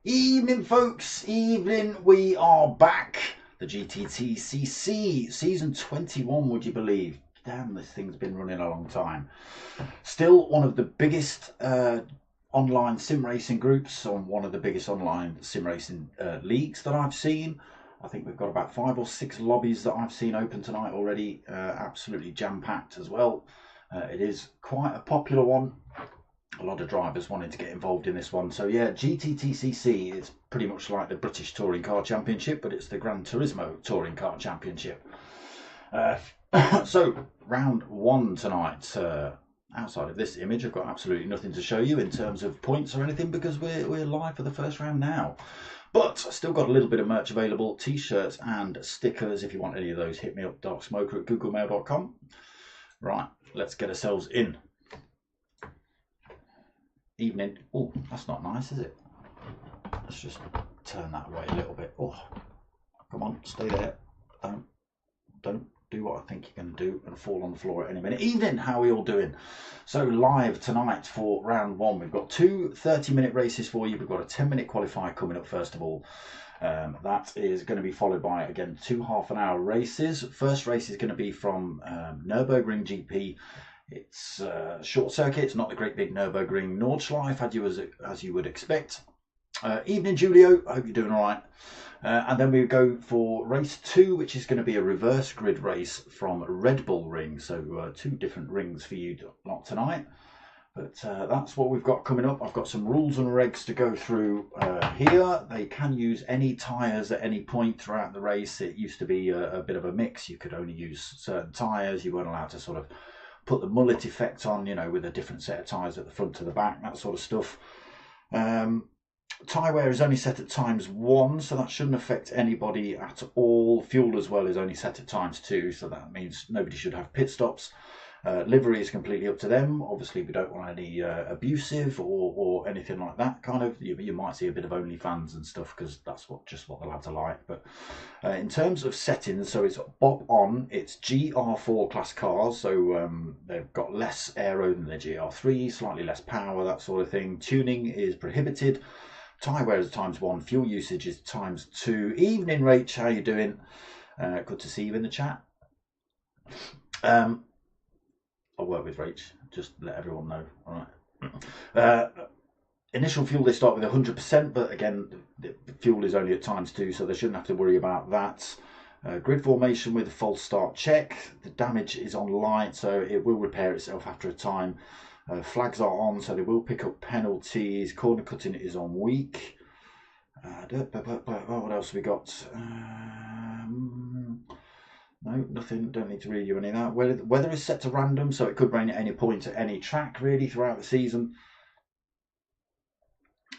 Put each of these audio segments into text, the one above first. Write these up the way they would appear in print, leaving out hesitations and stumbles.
Evening folks, evening, we are back. The GTTCC season 21, would you believe? Damn, this thing's been running a long time. Still one of the biggest online sim racing groups, on one of the biggest online sim racing leagues that I've seen. I think we've got about 5 or 6 lobbies that I've seen open tonight already, absolutely jam-packed as well. It is quite a popular one. A lot of drivers wanting to get involved in this one. So yeah, GTTCC is pretty much like the British Touring Car Championship, but it's the Gran Turismo Touring Car Championship. So round 1 tonight. Outside of this image, I've got absolutely nothing to show you in terms of points or anything, because we're live for the first round now. But I still got a little bit of merch available, t-shirts and stickers. If you want any of those, hit me up, darksmoker@googlemail.com. Right, let's get ourselves in. Evening. Oh, that's not nice, is it? Let's just turn that away a little bit. Oh, come on, stay there. Don't do what I think you're going to do and fall on the floor at any minute. Evening, how are we all doing? So live tonight for round 1, we've got 2 30-minute races for you. We've got a 10-minute qualifier coming up first of all. That is going to be followed by, again, 2 half-an-hour races. First race is going to be from Nurburgring GP. It's short circuit. It's not the great big Nurburgring Nordschleife as you would expect. Evening, Julio. I hope you're doing all right. And then we go for race 2, which is going to be a reverse grid race from Red Bull Ring. So 2 different rings for you lot tonight. But that's what we've got coming up. I've got some rules and regs to go through here. They can use any tyres at any point throughout the race. It used to be a bit of a mix. You could only use certain tyres. You weren't allowed to sort of put the mullet effect on, you know, with a different set of tyres at the front to the back, that sort of stuff. Tyre wear is only set at ×1, so that shouldn't affect anybody at all. Fuel as well is only set at ×2, so that means nobody should have pit stops. Livery is completely up to them. Obviously, we don't want any abusive or anything like that. Kind of, you might see a bit of OnlyFans and stuff, because that's just what the lads are like. But in terms of settings, so it's bob on. It's GR4 class cars, so they've got less aero than the GR3, slightly less power, that sort of thing. Tuning is prohibited. Tyre wear is ×1. Fuel usage is ×2. Evening, Rach. How you doing? Good to see you in the chat. I'll work with Rach, just let everyone know. All right. Initial fuel, they start with 100%, but again, the fuel is only at ×2, so they shouldn't have to worry about that. Grid formation with a false start check. The damage is on light, so it will repair itself after a time. Flags are on, so they will pick up penalties. Corner cutting is on weak. What else have we got? No, nothing, don't need to read you any of that. Weather is set to random, so it could rain at any point at any track, really, throughout the season.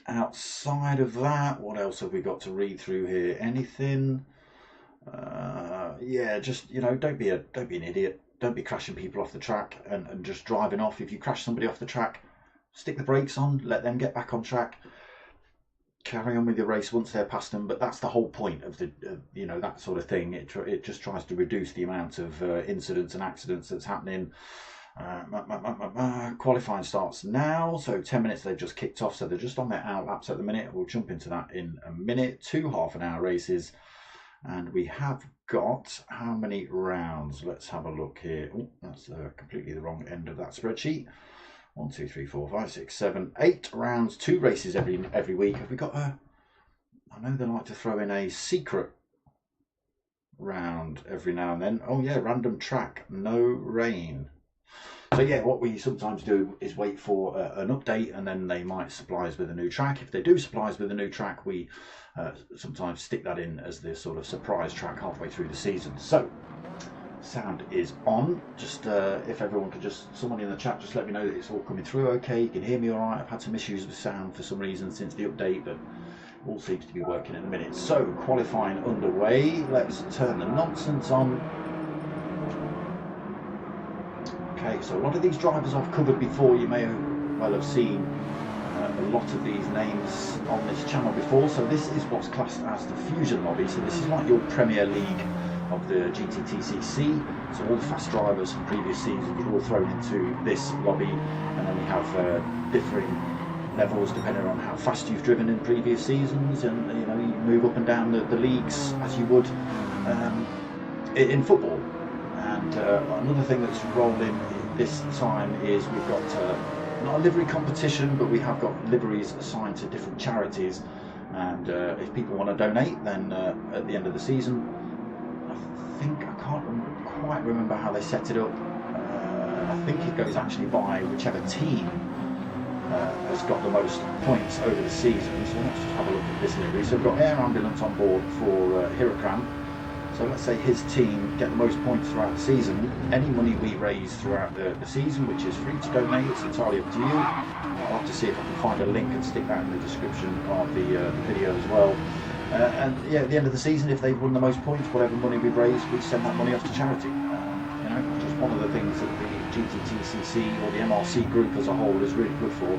Outside of that, what else have we got to read through here? Anything? Yeah, just, you know, don't be an idiot. Don't be crashing people off the track and just driving off. If you crash somebody off the track, stick the brakes on, let them get back on track. Carry on with your race once they're past them, but that's the whole point of the you know, that sort of thing. It just tries to reduce the amount of incidents and accidents that's happening. Qualifying starts now, so 10 minutes they've just kicked off, so they're just on their out laps at the minute. We'll jump into that in a minute. 2 half-an-hour races, and we have got how many rounds? Let's have a look here. Oh, that's completely the wrong end of that spreadsheet. 1, 2, 3, 4, 5, 6, 7, 8 rounds, 2 races every week. Have we got I know they like to throw in a secret round every now and then. Oh yeah, random track, no rain. So yeah, what we sometimes do is wait for an update, and then they might supply us with a new track. If they do supply us with a new track, we sometimes stick that in as the sort of surprise track halfway through the season. So sound is on. Just if everyone could someone in the chat just let me know that it's all coming through okay. You can hear me all right. I've had some issues with sound for some reason since the update, but all seems to be working in a minute. So qualifying underway. Let's turn the nonsense on. Okay, so a lot of these drivers I've covered before. You may well have seen a lot of these names on this channel before. So this is what's classed as the Fusion lobby. So this is like your Premier League of the GTTCC. So all the fast drivers from previous seasons are all thrown into this lobby, and then we have differing levels depending on how fast you've driven in previous seasons, and you move up and down the leagues as you would in football. And another thing that's rolled in this time is we've got not a livery competition, but we have got liveries assigned to different charities, and if people want to donate, then at the end of the season, I can't quite remember how they set it up. I think it goes actually by whichever team has got the most points over the season. So let's just have a look at this livery. So we've got air ambulance on board for Hirakram. So let's say his team get the most points throughout the season. Any money we raise throughout the season, which is free to donate, it's entirely up to you. I'll have to see if I can find a link and stick that in the description of the video as well. And yeah, at the end of the season, if they've won the most points, whatever money we've raised, we send that money off to charity. Just one of the things that the GTTCC or the MRC group as a whole is really good for.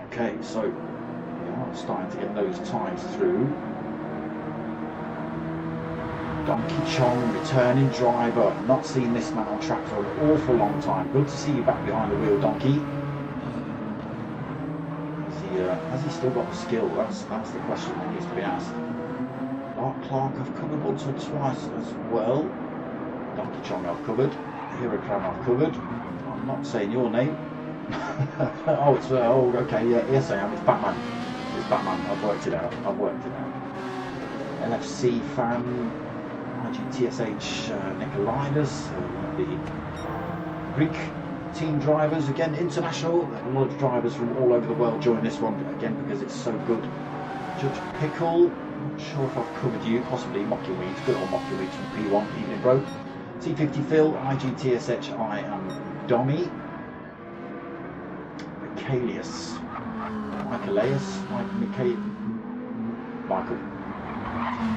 Okay, so we are starting to get those times through. Donkey Chong, returning driver. Not seen this man on track for an awful long time. Good to see you back behind the wheel, Donkey. Has he still got the skill? That's the question that needs to be asked. Mark Clark I've covered once or twice as well. Donkey Chong I've covered. Hirakram I've covered. I'm not saying your name. Oh, it's okay. Yeah, yes I am. It's Batman. It's Batman. I've worked it out. LFC fan. GTSH Nikolaitis, the Greek team drivers, again international. A lot of drivers from all over the world join this one again because it's so good. Judge Pickle, not sure if I've covered you, possibly Mocking Weeds, good old Mocking Weeds from P1, evening bro. T50 Phil, IGTSH, I am Dommy. Michaelius, Michael,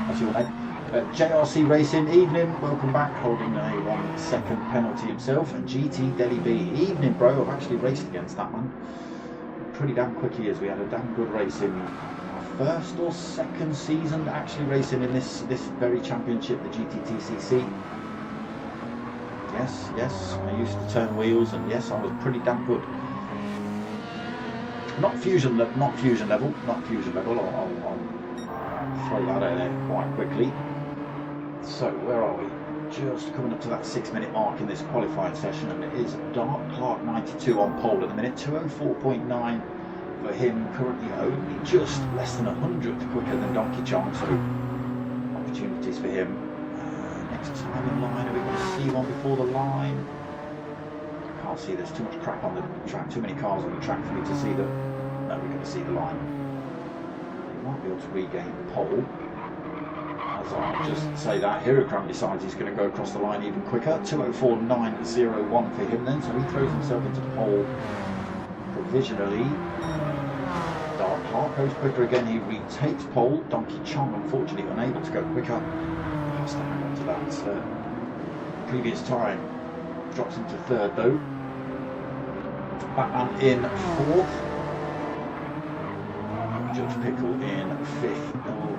that's your name. JRC Racing, evening, welcome back, holding a 1 second penalty himself. And GT Delhi B, evening bro, I've actually raced against that man. Pretty damn quick he is. We had a damn good race in our first or second season actually racing in this very championship, the GTTCC. Yes, I used to turn wheels, and yes, I was pretty damn good. Not fusion level, I'll throw that out there quite quickly. So where are we? Just coming up to that 6-minute mark in this qualifying session, and it is Dark Clark 92 on pole at the minute, 2:04.9 for him, currently only just less than 100th quicker than Donkey Chong, so opportunities for him. Next time in line, are we going to see one before the line? I can't see, there's too much crap on the track, too many cars on the track for me to see them. No, we're going to see the line. He might be able to regain pole. As I just say that, Hirakram decides he's going to go across the line even quicker. 2:04.901 for him then, so he throws himself into pole provisionally. Dark Clark goes quicker again, he retakes pole. Donkey Chong unfortunately unable to go quicker. He has to hang on to that previous time. Drops into third though. Batman in fourth. Judge Pickle in 5th,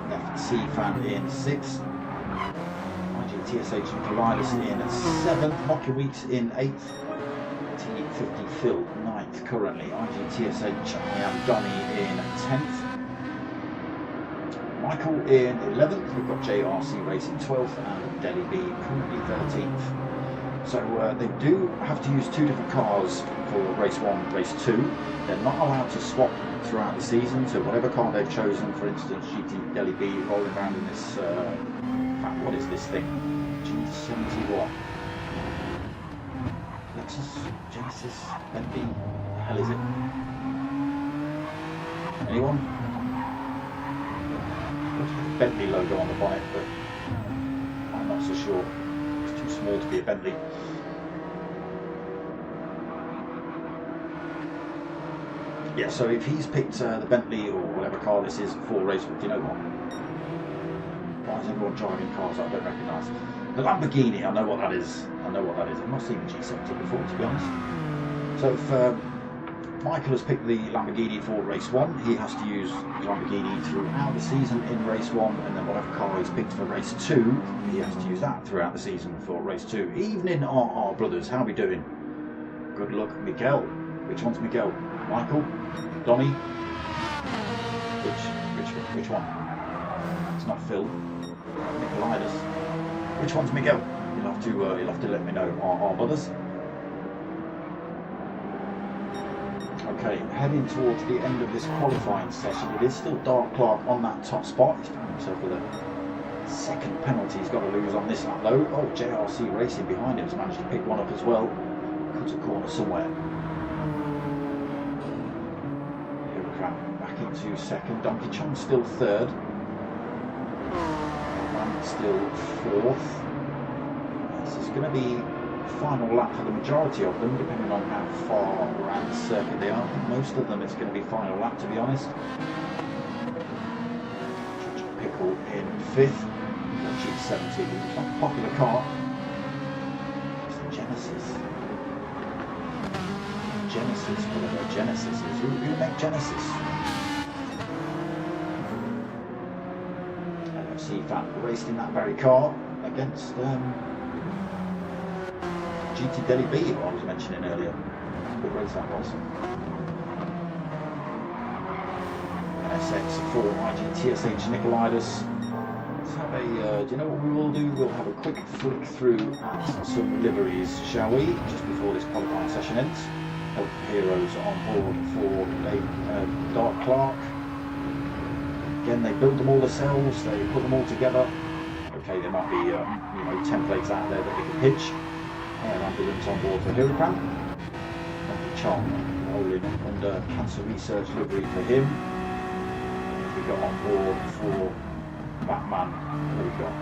LFC fan in 6th, IGTSH Nikolaitis in 7th, Mocky Weeks in 8th, T50 Phil 9th currently, IGTSH I am Donny in 10th, Michael in 11th, we've got JRC Racing 12th and Delhi B currently 13th. So they do have to use 2 different cars for race 1, race 2. They're not allowed to swap throughout the season, so whatever car they've chosen, for instance GT Delhi B rolling around in this, in fact what is this thing? G70 what? Lexus, Genesis, Bentley, what the hell is it? Anyone? Looks like a Bentley logo on the bonnet, but I'm not so sure. It's too small to be a Bentley. Yeah, so if he's picked the Bentley or whatever car this is for race, do you know what? Why is everyone driving cars that I don't recognise? The Lamborghini, I know what that is. I know what that is. I've not seen the G70 before, to be honest. So if Michael has picked the Lamborghini for race 1, he has to use the Lamborghini throughout the season in race 1, and then whatever car he's picked for race 2, he has to use that throughout the season for race 2. Evening, RR brothers, how are we doing? Good luck, Miguel. Which one's Miguel? Michael? Donny? Which one? It's not Phil. Nicolaitis. Which one's Miguel? You'll have to let me know, RR brothers. Okay, heading towards the end of this qualifying session. It is still Dark Clark on that top spot. He's found himself with a second penalty he's got to lose on this lap though. Oh, JRC Racing behind him has managed to pick one up as well. Cut a corner somewhere. Back into second. Donkey Chong still third. And still fourth. This is going to be final lap for the majority of them, depending on how far around the circuit they are. I think most of them it's going to be final lap, to be honest. Pickle in fifth. G70, it's not a popular car. It's the Genesis. Genesis, whatever Genesis is. Who make Genesis? LFC fan raced in that very car against GTTCC, who I was mentioning earlier. Good race that was. NSX for IGTSH Nicolaitis. Let's have a, do you know what we will do? We'll have a quick flick through at some liveries, shall we? Just before this qualifying session ends. Heroes on board for Dark Clark. Again, they build them all themselves, they put them all together. Okay, there might be you know, templates out there that they can pitch. And ambulance on board for Huracan. Chong rolling under cancer research livery for him. We got on board for Batman. What have we got?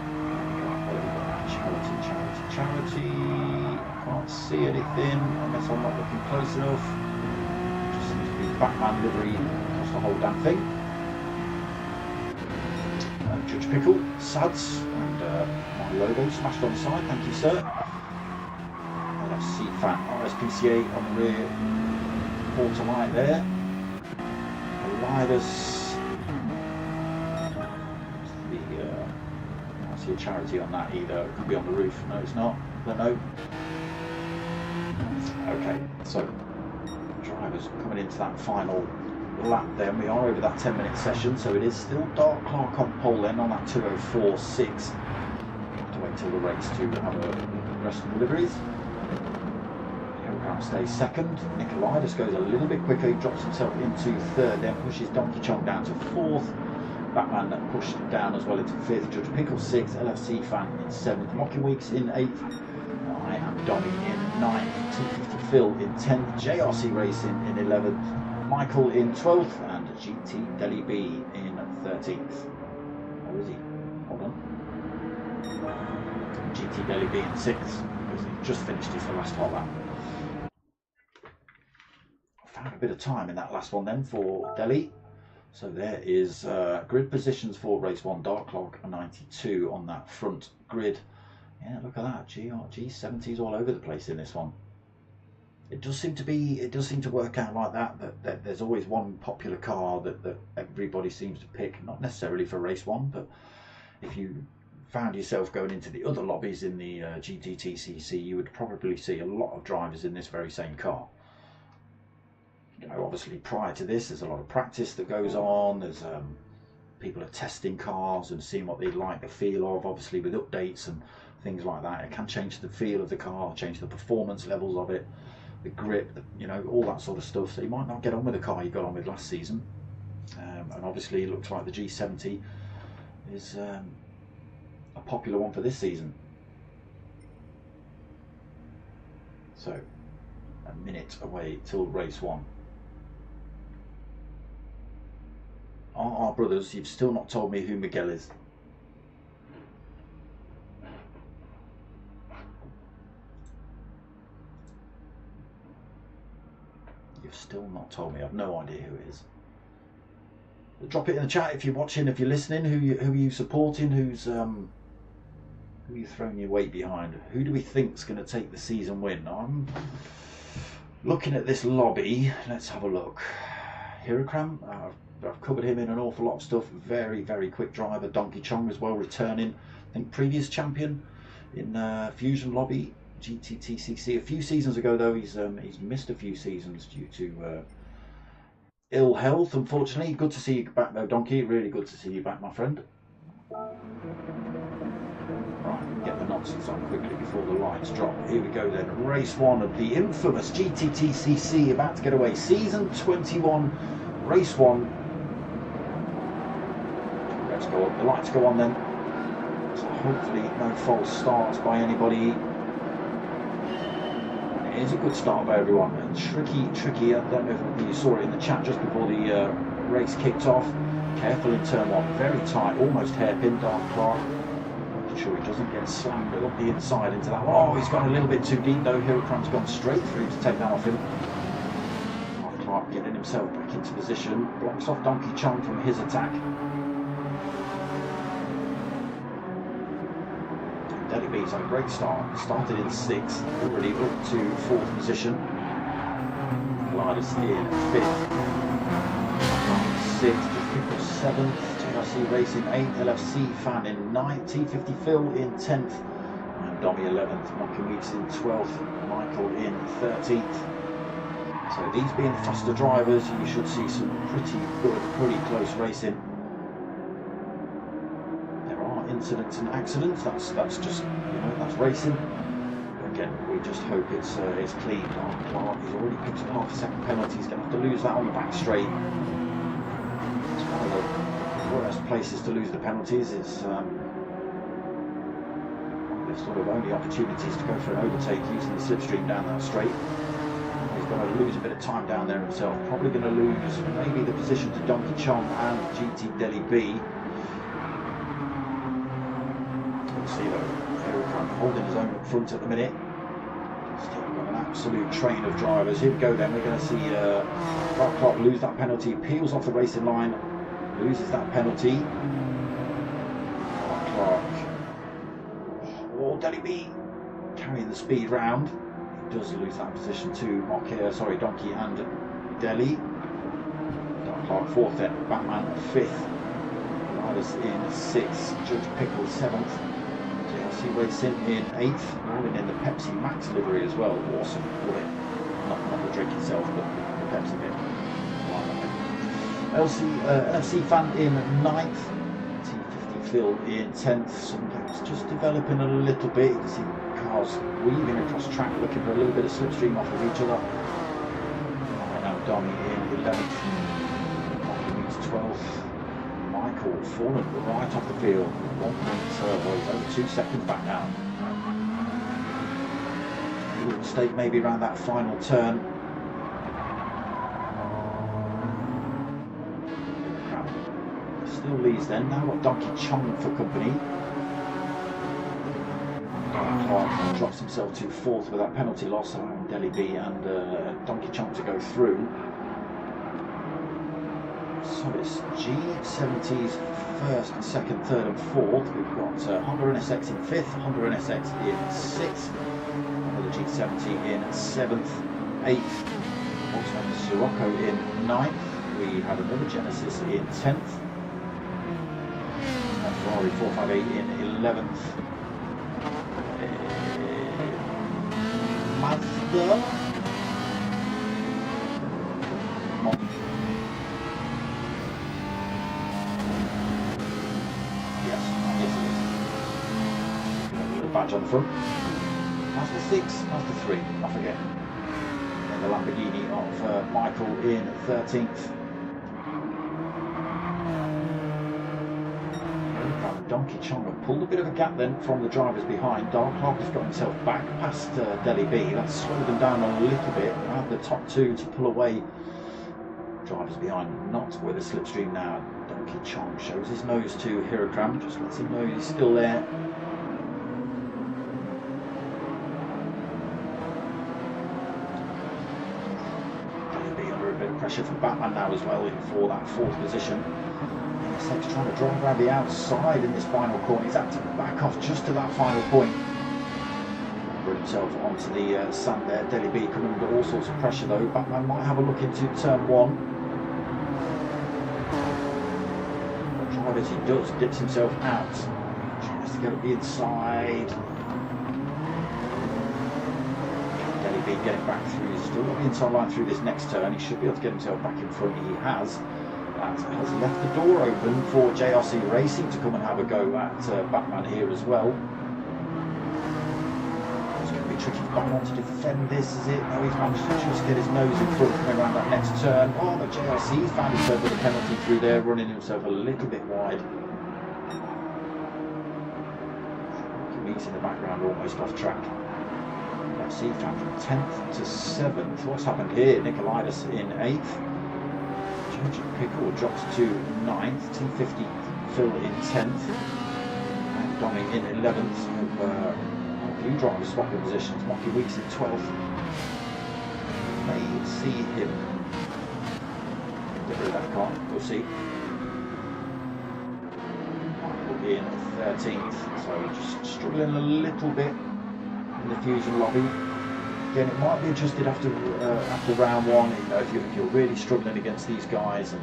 Charity. Can't see anything unless I'm not looking close enough. Just seems to be Batman livery across the whole damn thing. Judge Pickle, SADS, and my logo smashed on the side. Thank you, sir. LFC fan RSPCA on the rear quarter light there. Elidas. I see a charity on that either. It could be on the roof. No, it's not. I don't know. Okay, so drivers coming into that final lap then. We are over that 10-minute session, so it is still Dark Clark on pole then on that 2:04.6. Have to wait till the race to have a rest of the liveries. Huracan stays second. Nicolaitis goes a little bit quicker. He drops himself into third, then pushes Donkey Chong down to fourth. Batman pushed down as well into fifth. Judge Pickle sixth. LFC fan in seventh. Locking Weeks in eighth. I am Donny in ninth. 250 Phil in 10th. JRC Racing in 11th. Michael in 12th. And GTTCC in 13th. Where is he? Hold on. GTTCC in 6th. Because he just finished his last hot lap. Found a bit of time in that last one then for Delhi. So there is grid positions for race 1. Dark Clark 92 on that front grid. Yeah, look at that. G70s all over the place in this one. It does seem to work out like that there's always one popular car that everybody seems to pick, not necessarily for race 1, but if you found yourself going into the other lobbies in the GTTCC, you would probably see a lot of drivers in this very same car. You know, obviously prior to this, there's a lot of practice that goes on. There's people are testing cars and seeing what they like the feel of. Obviously, with updates and things like that, it can change the feel of the car, change the performance levels of it, the grip, you know, all that sort of stuff. So you might not get on with the car you got on with last season. And obviously, it looks like the G70 is a popular one for this season. So a minute away till race 1. Our brothers, you've still not told me who Miguel is. You've still not told me. I've no idea who it is. Drop it in the chat if you're watching, if you're listening. Who are you supporting? Who are you throwing your weight behind? Who do we think's going to take the season win? I'm looking at this lobby. Let's have a look. Hirokram, I've covered him in an awful lot of stuff. Very, very quick driver. Donkey Chong as well, returning. I think previous champion in Fusion Lobby, GTTCC. A few seasons ago though, he's missed a few seasons due to ill health, unfortunately. Good to see you back though, Donkey. Really good to see you back, my friend. Right, get the nonsense on quickly before the lights drop. Here we go then. Race 1 of the infamous GTTCC, about to get away. Season 21, race 1. Let's go up. The lights go on then. So hopefully no false starts by anybody. It is a good start by everyone. And tricky. I don't know if you saw it in the chat just before the race kicked off. Careful in turn 1. Very tight, almost hairpin. Dark Clark. Making sure he doesn't get slammed up the inside into that. Oh, he's gone a little bit too deep though. Hirokram's gone straight through to take that off him. Dark Clark getting himself back into position. Blocks off Donkey Chong from his attack. Deli B's had a great start. Started in 6th, already up to 4th position. Gliders in 5th. 6th, Pickle 7th. JRC Racing 8th. LFC Fan in 9th. T50 Phil in 10th. And Dommy 11th. Monkey Weeks in 12th. Michael in 13th. So these being faster drivers, you should see some pretty good, pretty close racing. Incidents and accidents, that's just, you know, that's racing. Again, we just hope it's clean. Clark, he's already picked up half a second penalty. He's going to have to lose that on the back straight. It's one of the worst places to lose the penalties. It's one of the sort of only opportunities to go for an overtake using the slipstream down that straight. He's going to lose a bit of time down there himself. Probably going to lose maybe the position to Donkey Chong and GT Deli B. See though, holding his own up front at the minute. Still got an absolute train of drivers. Here we go then. We're going to see Clark lose that penalty. Peels off the racing line, loses that penalty. Clark. Oh, Deli B carrying the speed round. He does lose that position to Donkey and Deli. Clark 4th then. Batman 5th. Riders in 6th. Judge Pickle 7th. JRC Racing in 8th, rolling in the Pepsi Max livery as well. Awesome. Not the drink itself, but the Pepsi bit. LFC Fan in 9th. T50 Phil in 10th. Some gaps just developing a little bit. You can see cars weaving across track, looking for a little bit of slipstream off of each other. Right now, Dommy in 11th. Monkey Meets 12th. Michael fallen right off the field. 1.0, over 2 seconds back now. A little mistake maybe around that final turn. Still leads then. Now got Donkey Chong for company. Clark drops himself to 4th with that penalty loss, allowing Deli B and Donkey Chong to go through. So it's G70's 1st, 2nd, 3rd and 4th. We've got Honda NSX in 5th, Honda NSX in 6th, another G70 in 7th, 8th, Volkswagen Sirocco in 9th. We had another Genesis in 10th, and Ferrari 458 in 11th. Mazda. Badge on the front. Mazda 6, Mazda 3, I forget. And the Lamborghini of Michael in 13th. Donkey Chong have pulled a bit of a gap then from the drivers behind. Dark Clark has got himself back past Deli B. That's slowed them down a little bit. Around the top two to pull away. Drivers behind not with a slipstream now. Donkey Chong shows his nose to Hirakram, just lets him know he's still there. Pressure from Batman now as well for that fourth position. NSX trying to drive around the outside in this final corner. He's had to back off just to that final point. Put himself onto the sand there. Deli B coming under all sorts of pressure though. Batman might have a look into turn one. What drivers he does, dips himself out. Tries to get up the inside. Getting back through, he's still got the inside line through this next turn. He should be able to get himself back in front. He has. That has left the door open for JRC Racing to come and have a go at Batman here as well. It's going to be tricky for Batman to defend this, is it? No, he's managed to just get his nose in front coming around that next turn. Oh, but JRC's found himself with a penalty through there, running himself a little bit wide. Meets in the background, almost off track. MRC found from 10th to 7th. What's happened here? Nicolaitis in 8th. Judge Pickle drops to 9th. T50 Phil in 10th. And Dommy in 11th. So, few drivers swapping positions. Monkey Weeks in 12th. May see him get rid of that car. We'll see. Michael in 13th. So just struggling a little bit in the Fusion lobby. Again, it might be adjusted after round one. You know, if you're really struggling against these guys, and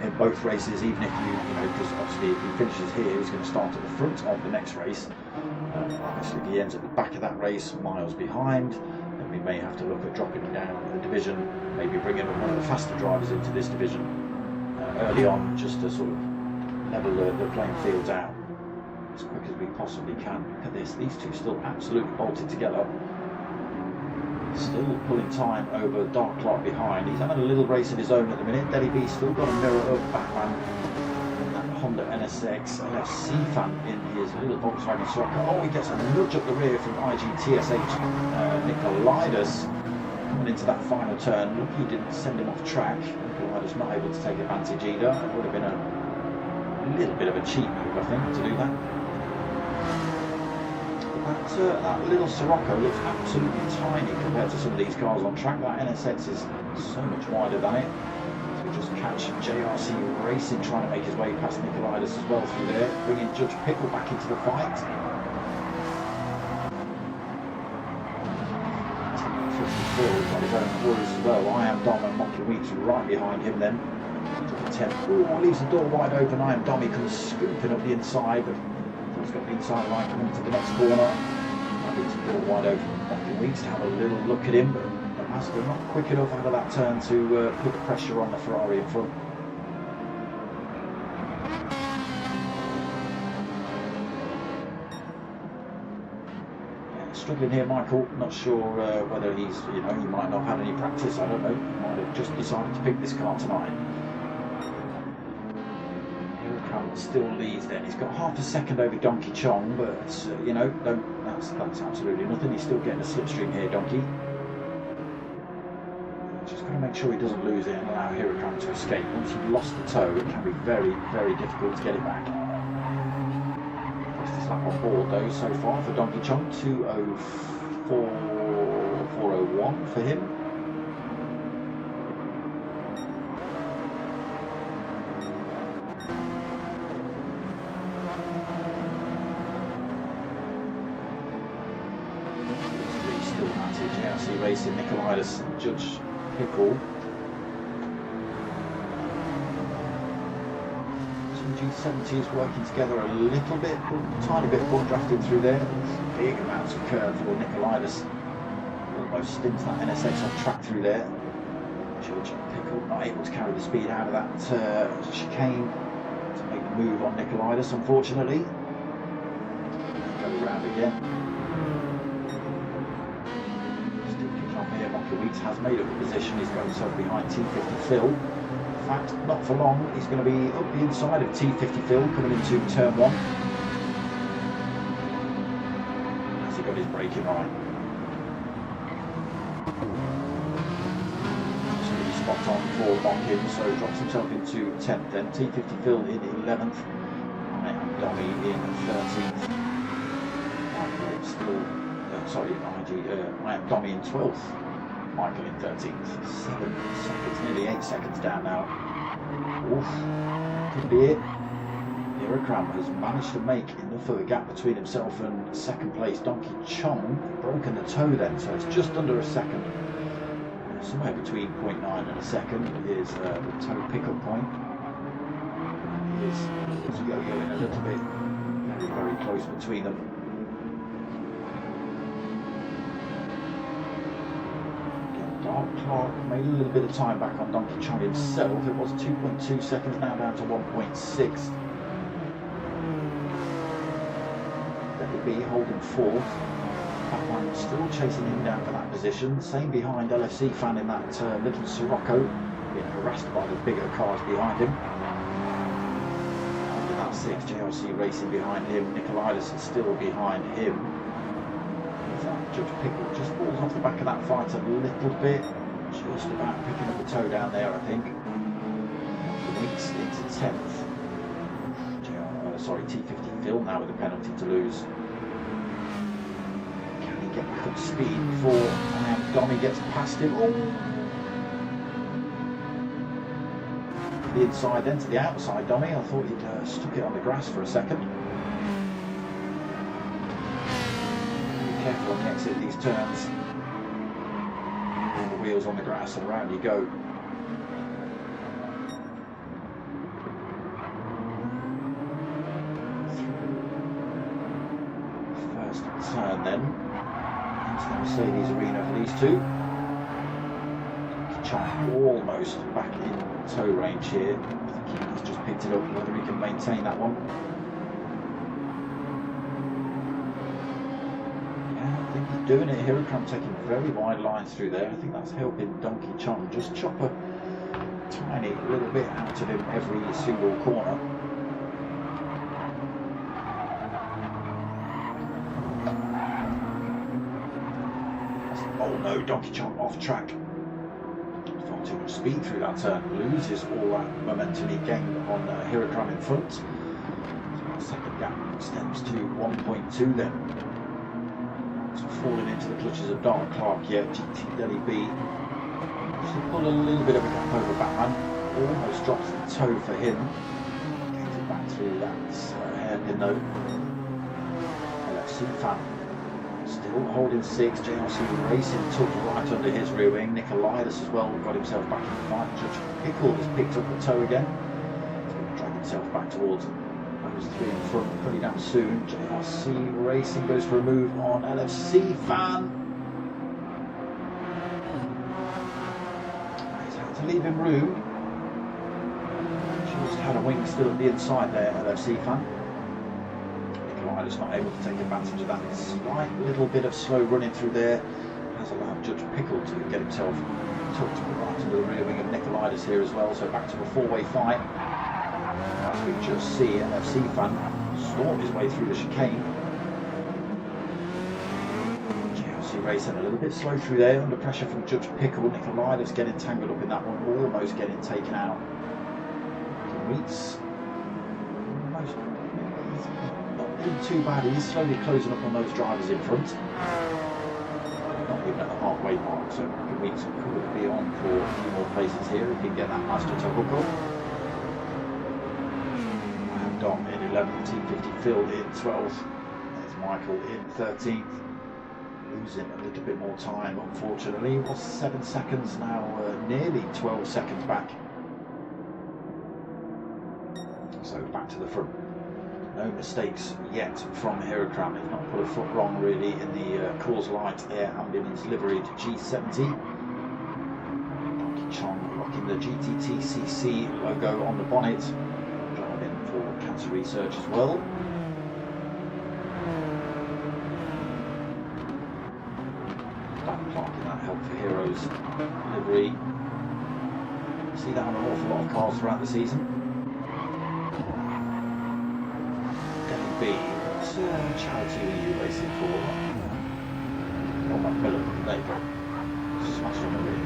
in both races, even if you know, because obviously if he finishes here, he's going to start at the front of the next race. Obviously, if he ends at the back of that race, miles behind, then we may have to look at dropping him down the division, maybe bringing one of the faster drivers into this division early on, just to sort of level the playing fields out as quick as we possibly can. Look at this, these two still absolutely bolted together. Still pulling time over Dark Clark behind. He's having a little race of his own at the minute. Deli B's still got a mirror of Batman in that Honda NSX. LFC fan in his little Volkswagen Scirocco. Oh, he gets a nudge up the rear from IGTSH Nicolaitis coming into that final turn. Look, he didn't send him off track. Nicolaitis not able to take advantage either. It would have been a little bit of a cheap move, I think, to do that. That little Scirocco looks absolutely tiny compared to some of these cars on track. That NSX is so much wider than it. So we just catch JRC Racing trying to make his way past Nicolaitis as well through there, bringing Judge Pickle back into the fight. 54 got his own worries as well. I Am Dom and Monkey Weeks right behind him then. 10th. Ooh, leaves the door wide open. I Am Dom, he comes scooping up the inside, but he's got the inside line coming into the next corner. Leaves the door wide open. Monkey Weeks to have a little look at him, but the Mazda not quick enough out of that turn to put the pressure on the Ferrari in front. Yeah, struggling here, Michael. Not sure whether he's, you know, he might not have had any practice. I don't know. He might have just decided to pick this car tonight. Still leads then. He's got half a second over Donkey Chong, but you know, that's absolutely nothing. He's still getting a slipstream here, Donkey. Just got to make sure he doesn't lose it and allow Hirakram to escape. Once you've lost the toe, it can be very, very difficult to get it back. Fastest lap on board though so far for Donkey Chong, 2:04.401 for him. JRC Racing, Nicolaitis and Judge Pickle. Some G70 is working together a little bit, a tiny bit of ball drafting through there. Big amounts of curve for Nicolaitis. Almost stints that NSX on track through there. Judge Pickle not able to carry the speed out of that chicane to make the move on Nicolaitis, unfortunately. Go around again. Monkey Weeks has made up the position. He's got himself behind T50 Phil. fact, not for long. He's going to be up the inside of T50 Phil coming into turn 1. Has he got his braking right? Absolutely spot on for lock-in, so drops himself into 10th then. T50 Phil in 11th. I am Dommy in 13th. Michael still, I am Dommy in 12th. Michael in 13th. 7 seconds, nearly 8 seconds down now. Oof, could be it. Hirokram has managed to make enough of a gap between himself and second place Donkey Chong. Broken the toe then, so it's just under a second. Somewhere between 0.9 and a second is the toe pickup point. He's yo-yoing a little bit. Very, very close between them. Clark made a little bit of time back on Donkey Chong himself. It was 2.2 seconds, now down to 1.6. That'll be holding fourth. Batman still chasing him down for that position. Same behind LFC fan in that little Sirocco, being harassed by the bigger cars behind him. Under that 6, JRC racing behind him. Nicolaitis is still behind him. Judge Pickle just falls off the back of that fight a little bit, just about picking up the toe down there, I think. Weeks into 10th. T50 Phil now with a penalty to lose. Can he get back up to speed before Dommy gets past him? Oh! The inside then to the outside, Dommy. I thought he'd stuck it on the grass for a second. Careful on the exit of these turns. All the wheels on the grass and around you go. First turn then into the Mercedes arena for these two. Chong almost back in tow range here. I think he's just picked it up, whether he can maintain that one. Doing it. Hirokram taking very wide lines through there. I think that's helping Donkey Chong just chop a tiny little bit out of him every single corner. Oh no, Donkey Chong off track. Far too much speed through that turn. Loses all that momentum he gained on Hirokram in front. So that second gap extends to 1.2 then. Falling into the clutches of Dark Clark yet. GTTCC just pull a little bit of a gap over Batman. Almost drops the toe for him. Gets it back through that hairpin though. LFC fan still holding 6. JRC racing tucked right under his rear wing. Nicolaitis as well got himself back in the fight. Judge Pickle has picked up the toe again. He's going to drag himself back towards those 3 in front pretty damn soon. JRC Racing goes for a move on LFC fan. He's had to leave him room. Just had a wing still at the inside there, LFC fan. Nicolaitis not able to take advantage of that slight little bit of slow running through there. Has allowed Judge Pickle to get himself tucked right into the rear wing of Nicolaitis here as well. So back to a 4-way fight. As we just see LFC fan storm his way through the chicane. JRC racing a little bit slow through there, under pressure from Judge Pickle. Nicolaitis getting tangled up in that one, almost getting taken out. Meets almost not doing too bad. He's slowly closing up on those drivers in front. Not even at the halfway mark, so Meets could be on for a few more places here if he can get that master to hook up. Dom in 11th, T50 Phil in 12th, there's Michael in 13th, losing a little bit more time unfortunately. It was 7 seconds now, nearly 12 seconds back. So back to the front. No mistakes yet from Hirokram. He's not put a foot wrong really in the Coors Light Air Ambulance liveried G70. Donkey Chong rocking the GTTCC logo on the bonnet. For cancer research as well. Dan Clark in that Help for Heroes livery. See that an awful lot of cars throughout the season. Delhi B, what's charity were you racing for? Oh, Macmillan, there you go. Smashed on the ring.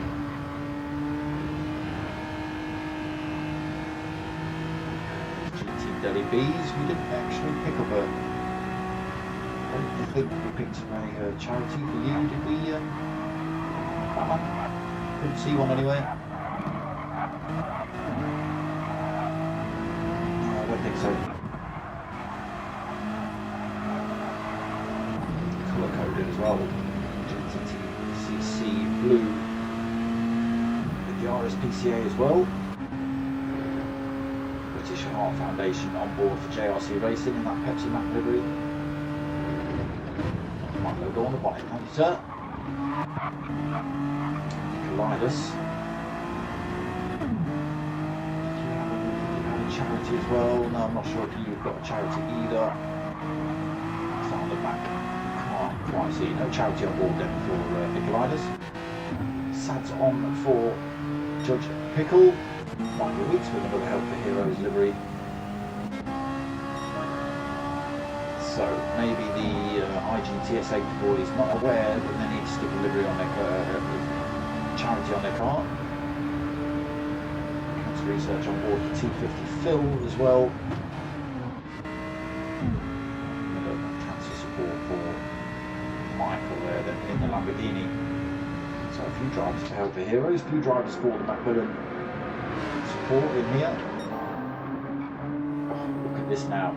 GT Delhi B's, we didn't actually pick up a... I don't think we picked up a charity for you, did we? Batman? Couldn't see one anywhere. No, I don't think so. Colour coded as well. GTTCC blue with the RSPCA as well. British Heart Foundation on board for JRC Racing in that Pepsi Mac livery. Might load on the bonnet, thank you, sir. Collidus. Did you have a charity as well? No, I'm not sure if you've got a charity either. It's on the back. Can't quite see. No charity on board then for Nicolaitis. Sads on for Judge Pickle. Michael Weeks with another Help for Heroes livery. So maybe the IGTSA boys not aware that they need to stick a livery on their charity on their car. Cancer research on board for T50 Phil as well. Cancer support for Michael there then in the Lamborghini. So a few drivers for Help for Heroes, a few drivers for the Macmillan support in here. Oh, look at this now.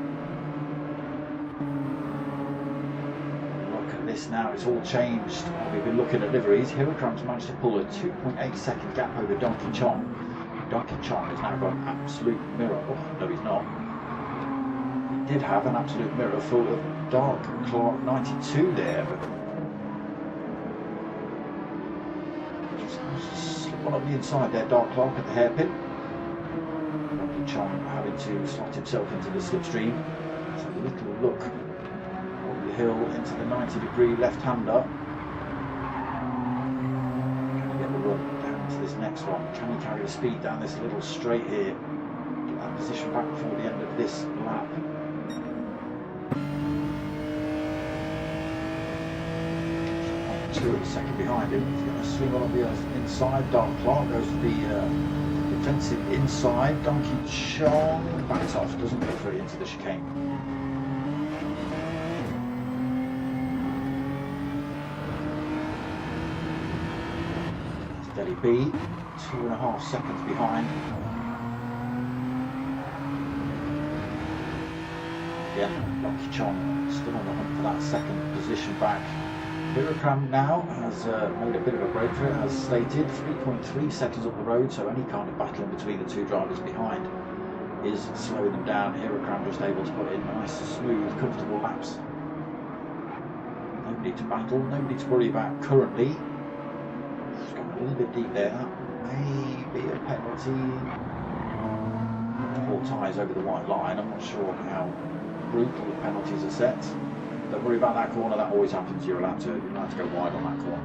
Now it's all changed. We've been looking at liveries. Hirocram's managed to pull a 2.8 second gap over Donkey Chong. Donkey Chong has now got an absolute mirror. Oh, no, he's not. He did have an absolute mirror full of Dark Clark 92 there, but just slip one on the inside there. Dark Clark at the hairpin. Donkey Chong having to slot himself into the slipstream. So a little look hill into the 90-degree left-hander. Can he get the run down to this next one? Can he carry the speed down this little straight here? Get that position back before the end of this lap. Two at the second behind him. He's going to swing on the inside. Dark Clark goes to the defensive inside. Donkey Chong backs off, doesn't go through into the chicane. Delhi B, 2.5 seconds behind. Again, Donkey Chong still on the hunt for that second position back. Hirocram now has made a bit of a break for it, as stated. 3.3 seconds up the road, so any kind of battling between the two drivers behind is slowing them down. Hirocram just able to put in nice, smooth, comfortable laps. Nobody to battle, nobody to worry about currently. A little bit deep there, that may be a penalty. 4 tyres over the white line. I'm not sure how brutal the penalties are set. Don't worry about that corner, that always happens. You're allowed to go wide on that corner.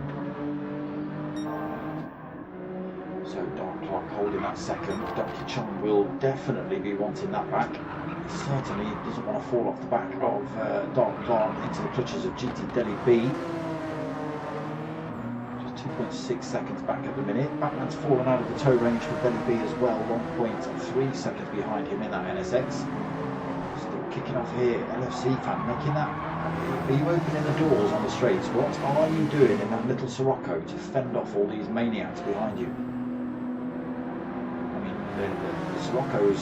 So Dark Clark holding that second. Donkey Chong will definitely be wanting that back. He certainly doesn't want to fall off the back of Dark Clark into the clutches of GT Delhi B. 2.6 seconds back at the minute. Batman's fallen out of the tow range for Delhi B as well, 1.3 seconds behind him in that NSX. Still kicking off here, LFC fan making that. Are you opening the doors on the straights? What are you doing in that little Sirocco to fend off all these maniacs behind you? I mean, the Siroccos,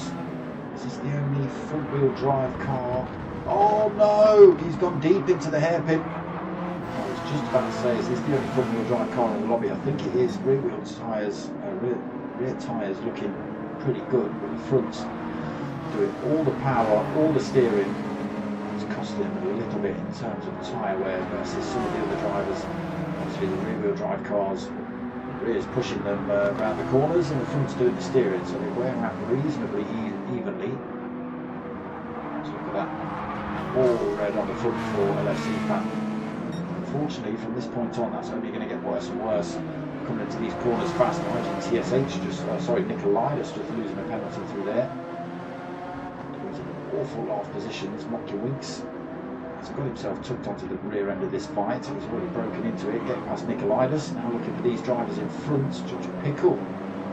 is this the only front wheel drive car? Oh no, he's gone deep into the hairpin. Just about to say, is this the only front-wheel drive car in the lobby? I think it is. Rear-wheel tyres, rear tyres looking pretty good, but the front's doing all the power, all the steering. It's costing them a little bit in terms of tyre wear versus some of the other drivers. Obviously, the rear-wheel drive cars, the rear's pushing them around the corners, and the front's doing the steering, so they wear out reasonably evenly. Let's look at that. All red on the front for LFC fan. Unfortunately, from this point on, that's only going to get worse and worse. coming into these corners fast. GTTCC just, sorry, Nikolaitis just losing a penalty through there. He's in an awful lot of positions. Winks has got himself tucked onto the rear end of this fight. He's already broken into it, getting past Nikolaitis. Now looking for these drivers in front. Judge Pickle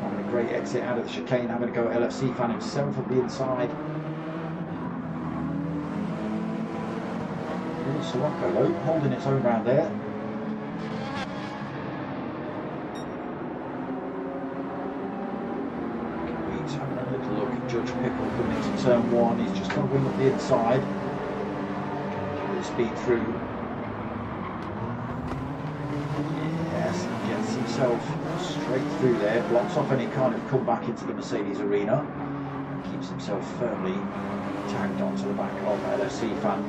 having a great exit out of the chicane, having a go at LFC fan himself at the inside. Little Sirocco though, holding its own round there. He's having a little look at Judge Pickle coming into turn one. He's just going to wing up the inside. Speed through. Yes, gets himself straight through there, blocks off any kind of comeback into the Mercedes arena, keeps himself firmly tagged onto the back of LFC fan.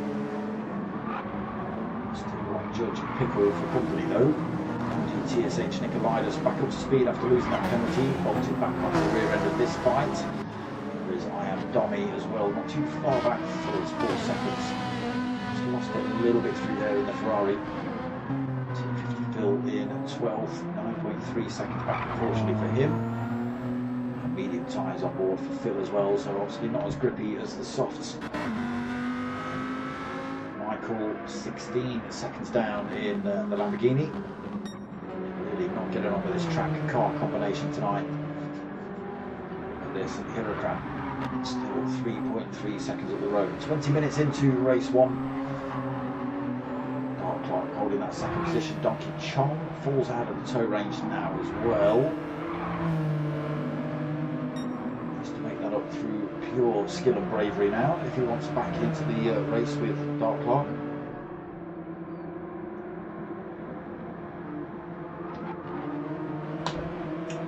Still like Judge Pickle for company though. GTTCC Nikolaitis back up to speed after losing that penalty, bolted back onto the rear end of this fight. There is I Am Dommy as well, not too far back for his 4 seconds. Lost it a little bit through there in the Ferrari. 250 Phil in 12th, 9.3 seconds back unfortunately for him. And medium tyres on board for Phil as well, so obviously not as grippy as the softs. Michael 16 seconds down in the Lamborghini. Really not getting on with this track car combination tonight. Look at this Huracán. Still 3.3 seconds up the road. 20 minutes into race 1. Clark holding that second position. Donkey Chong falls out of the tow range now as well. Has to make that up through pure skill and bravery now if he wants back into the race with Dark Clark.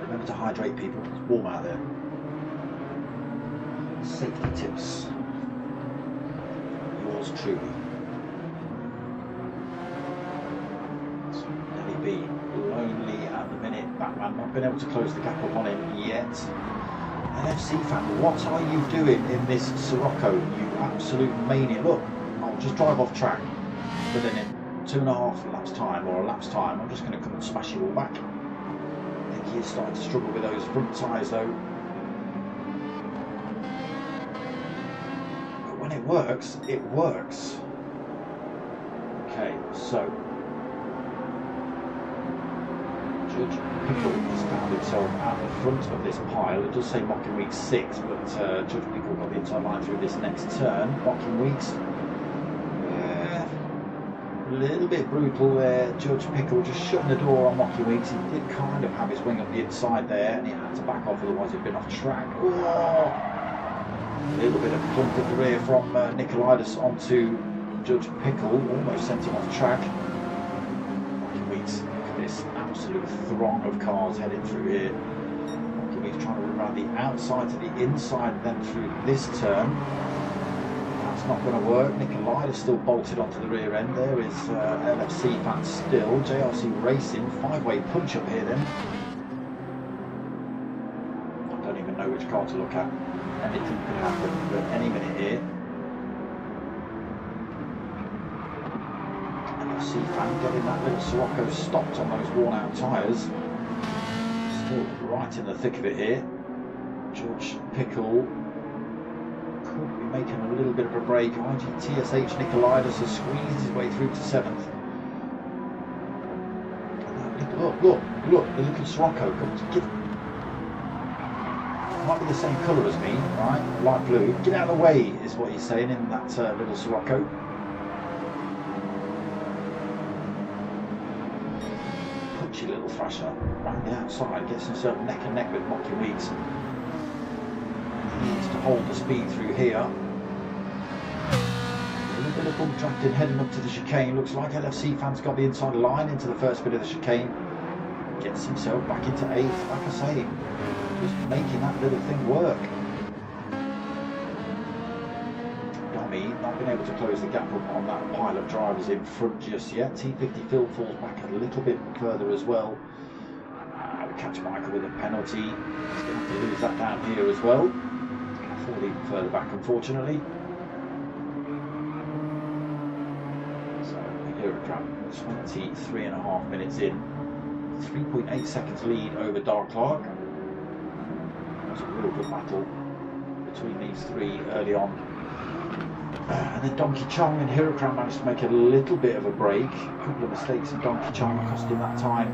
Remember to hydrate, people. It's warm out there. Safety tips. Yours truly. Be lonely at the minute. Batman not been able to close the gap up on him yet. LFC fan, what are you doing in this Sirocco, you absolute maniac? Look, I'll just drive off track, but then in 2.5 laps time, or a lap's time, I'm just going to come and smash you all back. I think he is starting to struggle with those front tyres though. But when it works, it works. Okay, so Judge Pickle has found himself at the front of this pile. It does say Mocking Weeks 6, but Judge Pickle got the inside line through this next turn. Mocking Weeks, a little bit brutal there. Judge Pickle just shutting the door on Mocking Weeks. He did kind of have his wing up the inside there, and he had to back off, otherwise he'd been off track. A little bit of clump at the rear from Nikolaitis onto Judge Pickle, almost sent him off track. Mocking Weeks. This absolute throng of cars heading through here. He's trying to run around the outside to the inside, then through this turn. That's not going to work. Nikolaitis still bolted onto the rear end. There is LFC fan still. JRC Racing, 5-way punch up here then. I don't even know which car to look at. Anything could happen at any minute here. LFC fan getting that little Sirocco stopped on those worn out tyres. Still right in the thick of it here. Judge Pickle could be making a little bit of a break. GTTCC Nikolaitis has squeezed his way through to 7th. Look, the little Sirocco comes. Might be the same colour as me, right? Light blue. Get out of the way, is what he's saying in that little Sirocco. Punchy little thrasher round the outside, gets himself neck and neck with Mocking Weeks. He needs to hold the speed through here. A little bit of bump drafting heading up to the chicane. Looks like LFC fans got the inside line into the first bit of the chicane. Gets himself back into 8th, like I say. Just making that little thing work. Dummy not been able to close the gap up on that pile of drivers in front just yet. T50 Phil falls back a little bit further as well. We catch Michael with a penalty. He's going to have to lose that down here as well. He's going to fall even further back, unfortunately. So here at 23.5 minutes in. 3.8 seconds lead over Dark Clark. It was a real good battle between these three early on. And then Donkey Chong and Hirokram managed to make a little bit of a break. A couple of mistakes in Donkey Chong cost him that time.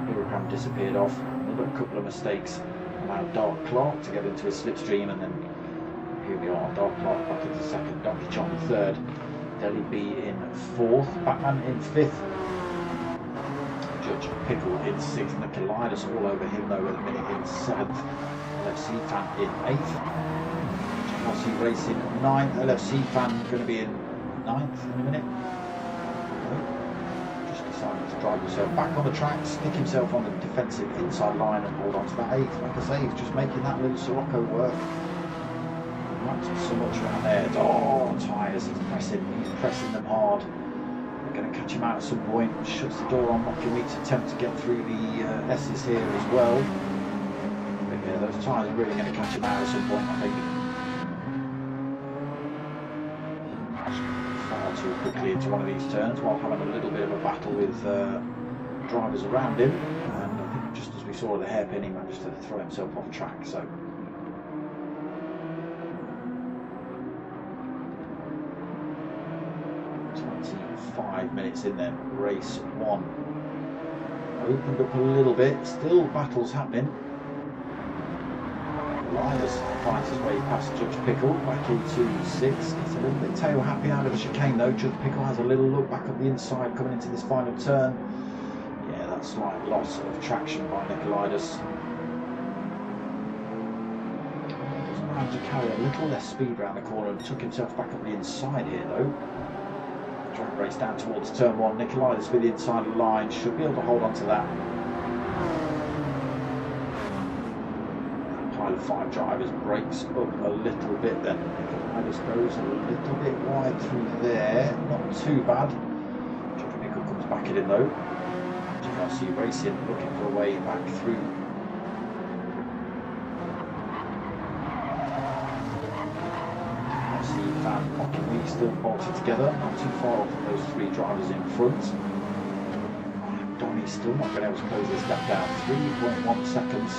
Hirokram disappeared off. Another couple of mistakes allowed Dark Clark to get into his slipstream, and then here we are, Dark Clark back into second, Donkey Chong in third, Deli B in fourth, Batman in fifth, Judge Pickle in sixth, Nikolaitis all over him though at the minute in seventh, LFC Fan in eighth, GLC Racing ninth, LFC Fan going to be in ninth in a minute. Just decided to drive himself back on the track, stick himself on the defensive inside line and hold on to that eighth. Like I say, he's just making that little Sirocco work. Not so much around there. Oh, tyres, he's pressing them hard. They're going to catch him out at some point. Shuts the door on Mocky Week's attempt to get through the S's here as well. But yeah, those tyres are really going to catch him out at some point, I think. Far too quickly into one of these turns while having a little bit of a battle with drivers around him. And I think just as we saw at the hairpin, he managed to throw himself off track. So 5 minutes in then, race one. Opened up a little bit, still battles happening. Linus finds his way past Judge Pickle back into sixth. Gets a little bit tail happy out of the chicane though. Judge Pickle has a little look back up the inside coming into this final turn. Yeah, that slight loss of traction by Nikolaitis. Doesn't manage to carry a little less speed around the corner and took himself back up the inside here though. Drag race down towards turn one. Nikolaitis with the inside of the line, should be able to hold on to that. That pile of five drivers breaks up a little bit then. Nikolaitis goes a little bit wide through there, not too bad. Judge Pickle comes back in though. GTTCC Racing looking for a way back through. Fan Mocky Week still bolted together, not too far off of those three drivers in front. Donny's still not been able to close this gap down. 3.1 seconds.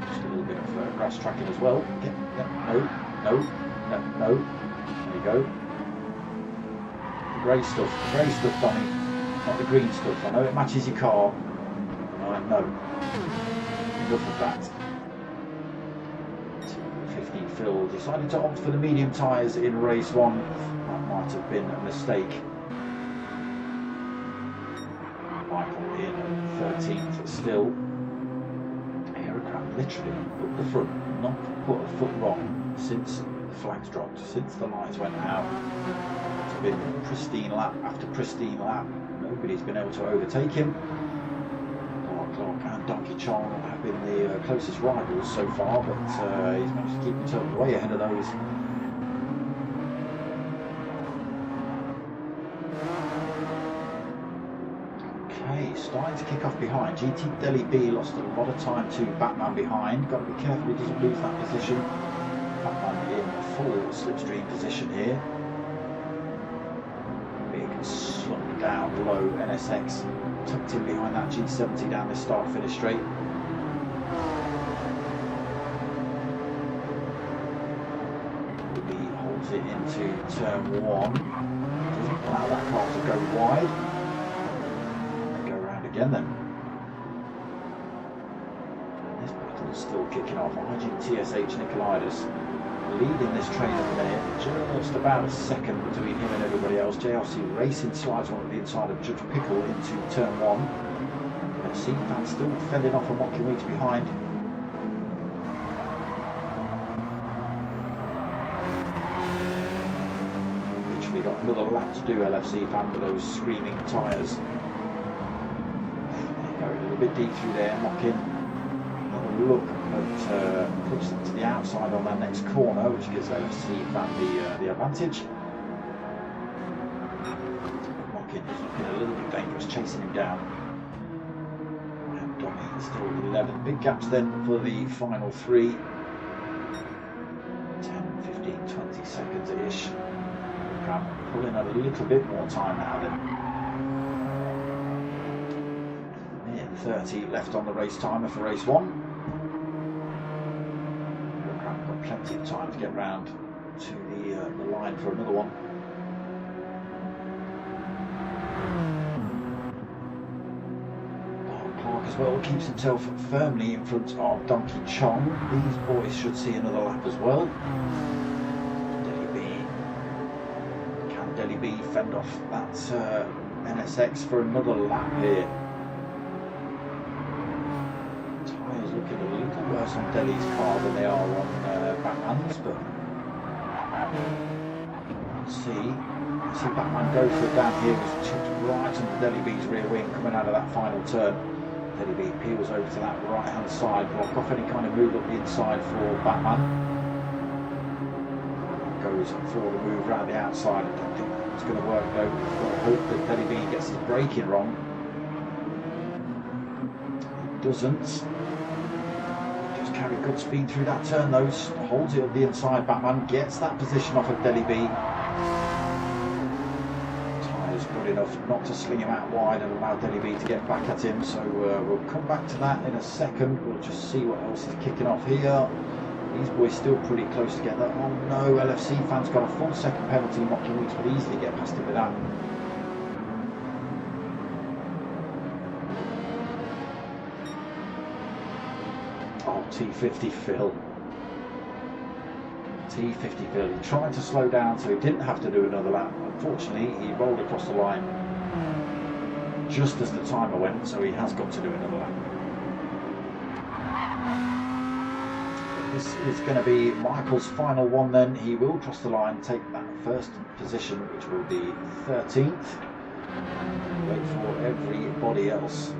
Just a little bit of grass tracking as well. No. There you go. The grey stuff, Donny, not the green stuff. I know it matches your car. No. Enough of that. Phil decided to opt for the medium tyres in race one. That might have been a mistake. Michael in 13th still. Hirokram literally put the front, not put a foot wrong since the flags dropped, since the lights went out. It's been pristine lap after pristine lap. Nobody's been able to overtake him. Clark and Donkey Chong have been the closest rivals so far, but he's managed to keep himself way ahead of those. Okay, starting to kick off behind. GT Deli B lost a lot of time to Batman behind. Got to be careful he doesn't lose that position. Batman in full slipstream position here. Big slump down low NSX. Tucked in behind that G70 down this start-finish straight. He holds it into turn one. Doesn't allow that car to go wide. They go around again then. And this battle is still kicking off. GTTCC Nikolaitis leading this train at the minute, just about a second between him and everybody else. JLC Racing slides one at the inside of Judge Pickle into turn one. LFC Fan still fending off a Mocky Weeks behind. Literally got another lap to do, LFC Fan, with those screaming tyres. There you go, a little bit deep through there, Mocking. Another look at puts it to the outside on that next corner, which gives LFC Fan the advantage. Mocking is looking a little bit dangerous, chasing him down. And Donny still with 11. Big gaps then for the final three. 10, 15, 20 seconds-ish. Pulling a little bit more time out of him. 30 left on the race timer for race 1. We've got plenty of time to get round to the line for another one. As well, keeps himself firmly in front of Donkey Chong. These boys should see another lap as well. Can Deli B fend off that NSX for another lap here? Tyres looking a little worse on Deli's car than they are on Batman's, but let's see. I see Batman go for it down here, was chucked right under Deli B's rear wing coming out of that final turn. Deli B peels over to that right hand side, block off any kind of move up the inside for Batman. Goes for the move around the outside. I don't think it's going to work though. I've got to hope that Deli B gets his braking wrong. It doesn't. Just carry good speed through that turn though. Holds it up the inside. Batman gets that position off of Deli B. Good enough not to sling him out wide and allow Deli B to get back at him, so we'll come back to that in a second. We'll just see what else is kicking off here. These boys still pretty close together. Oh no, LFC fans got a full second penalty. Mocking Weeks would easily get past him with that. Oh, T50 Phil. T50 Phil, he tried to slow down so he didn't have to do another lap. Unfortunately, he rolled across the line just as the timer went, so he has got to do another lap. This is going to be Michael's final one then. He will cross the line, take that first position, which will be 13th. Wait for everybody else.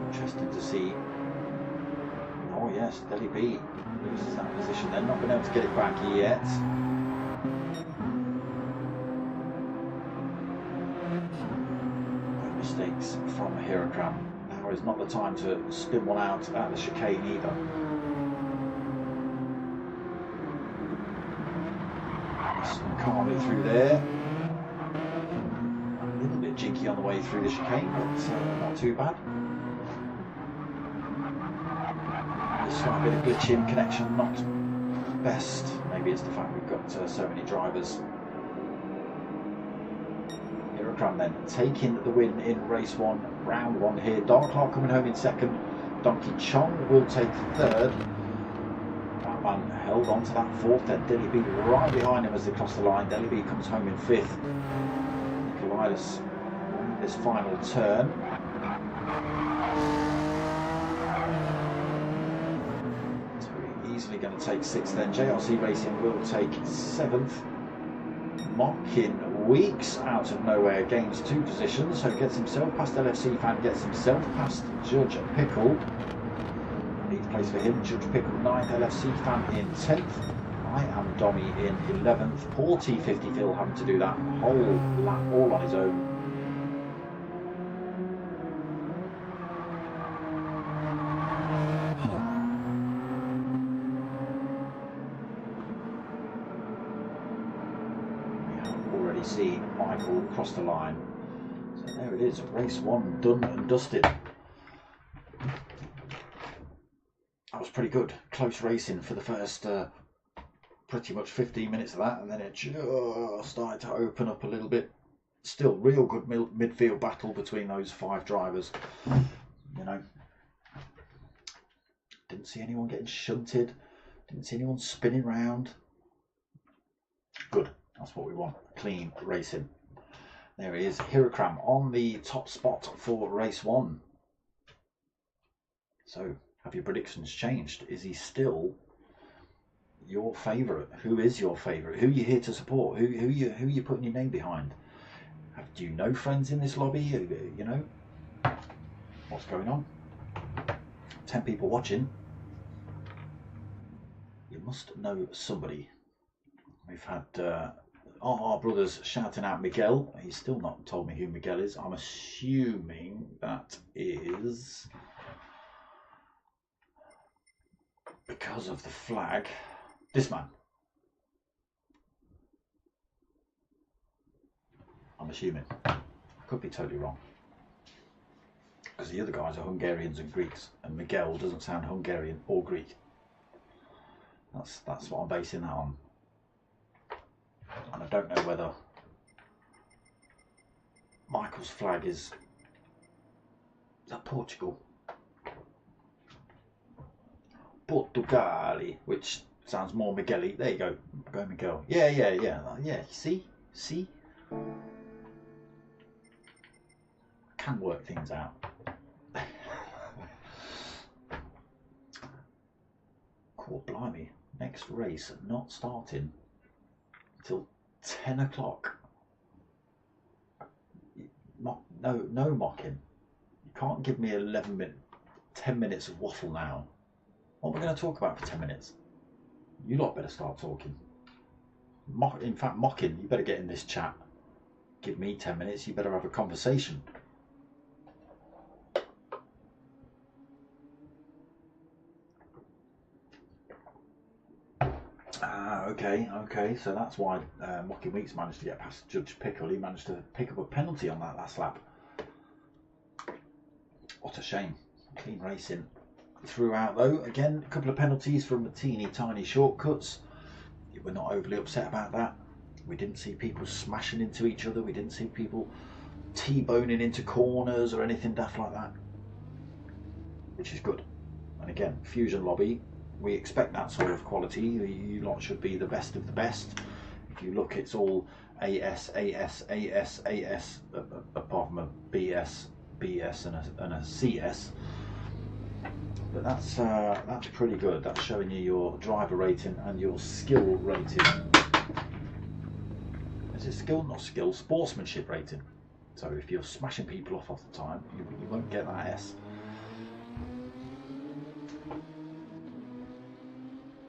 Interesting to see. Oh yes, Deli B loses that position. They're not going to be able to get it back yet. No mistakes from Hirokram. Now is not the time to spin one out at the chicane either. Nice and calmly through there. A little bit jinky on the way through the chicane, but not too bad. Slight bit of glitching, connection not best. Maybe it's the fact we've got so many drivers. Hirokram then taking the win in race 1, round 1 here. Dark Clark coming home in 2nd. Donkey Chong will take 3rd. Batman held on to that 4th. Then Deli B right behind him as they cross the line. Deli B comes home in 5th. Nikolaitis on this final turn. Going to take 6th, then JRC Racing will take 7th. Mocking Weeks out of nowhere gains 2 positions, so gets himself past LFC Fan, gets himself past Judge Pickle. Leads place for him, Judge Pickle 9th, LFC Fan in 10th. I am Dommy in 11th. Poor T50 Phil having to do that whole lap all on his own. See Michael cross the line. So there it is, race 1 done and dusted. That was pretty good. Close racing for the first pretty much 15 minutes of that, and then it just started to open up a little bit. Still real good midfield battle between those 5 drivers. You know, didn't see anyone getting shunted, didn't see anyone spinning round. Good. That's what we want, clean racing. There he is, Hirokram on the top spot for race 1. So, have your predictions changed? Is he still your favourite? Who is your favourite? Who are you here to support? Who are you putting your name behind? Do you know friends in this lobby? You know, what's going on? 10 people watching. You must know somebody. We've had our brothers shouting out Miguel. He's still not told me who Miguel is. I'm assuming that is because of the flag. This man. I'm assuming. Could be totally wrong. Because the other guys are Hungarians and Greeks, and Miguel doesn't sound Hungarian or Greek. That's what I'm basing that on. And I don't know whether Michael's flag is that Portugal? Portugali, which sounds more Miguel-y. There you go. Go Miguel. Yeah. See? Can work things out. Cool, blimey. Next race not starting till 10 o'clock. No mocking. You can't give me 10 minutes of waffle now. What am I going to talk about for 10 minutes? You lot better start talking. In fact, mocking, you better get in this chat. Give me 10 minutes, you better have a conversation. Okay, so that's why Mocking Weeks managed to get past Judge Pickle. He managed to pick up a penalty on that last lap. What a shame. Clean racing throughout though. Again, a couple of penalties from teeny tiny shortcuts. We're not overly upset about that. We didn't see people smashing into each other. We didn't see people T-boning into corners or anything daft like that, which is good. And again, Fusion Lobby, we expect that sort of quality. You lot should be the best of the best. If you look, it's all AS, apart from a BS and a CS. But that's pretty good. That's showing you your driver rating and your skill rating. Is it skill? Not skill. Sportsmanship rating. So if you're smashing people off the time, you won't get that S.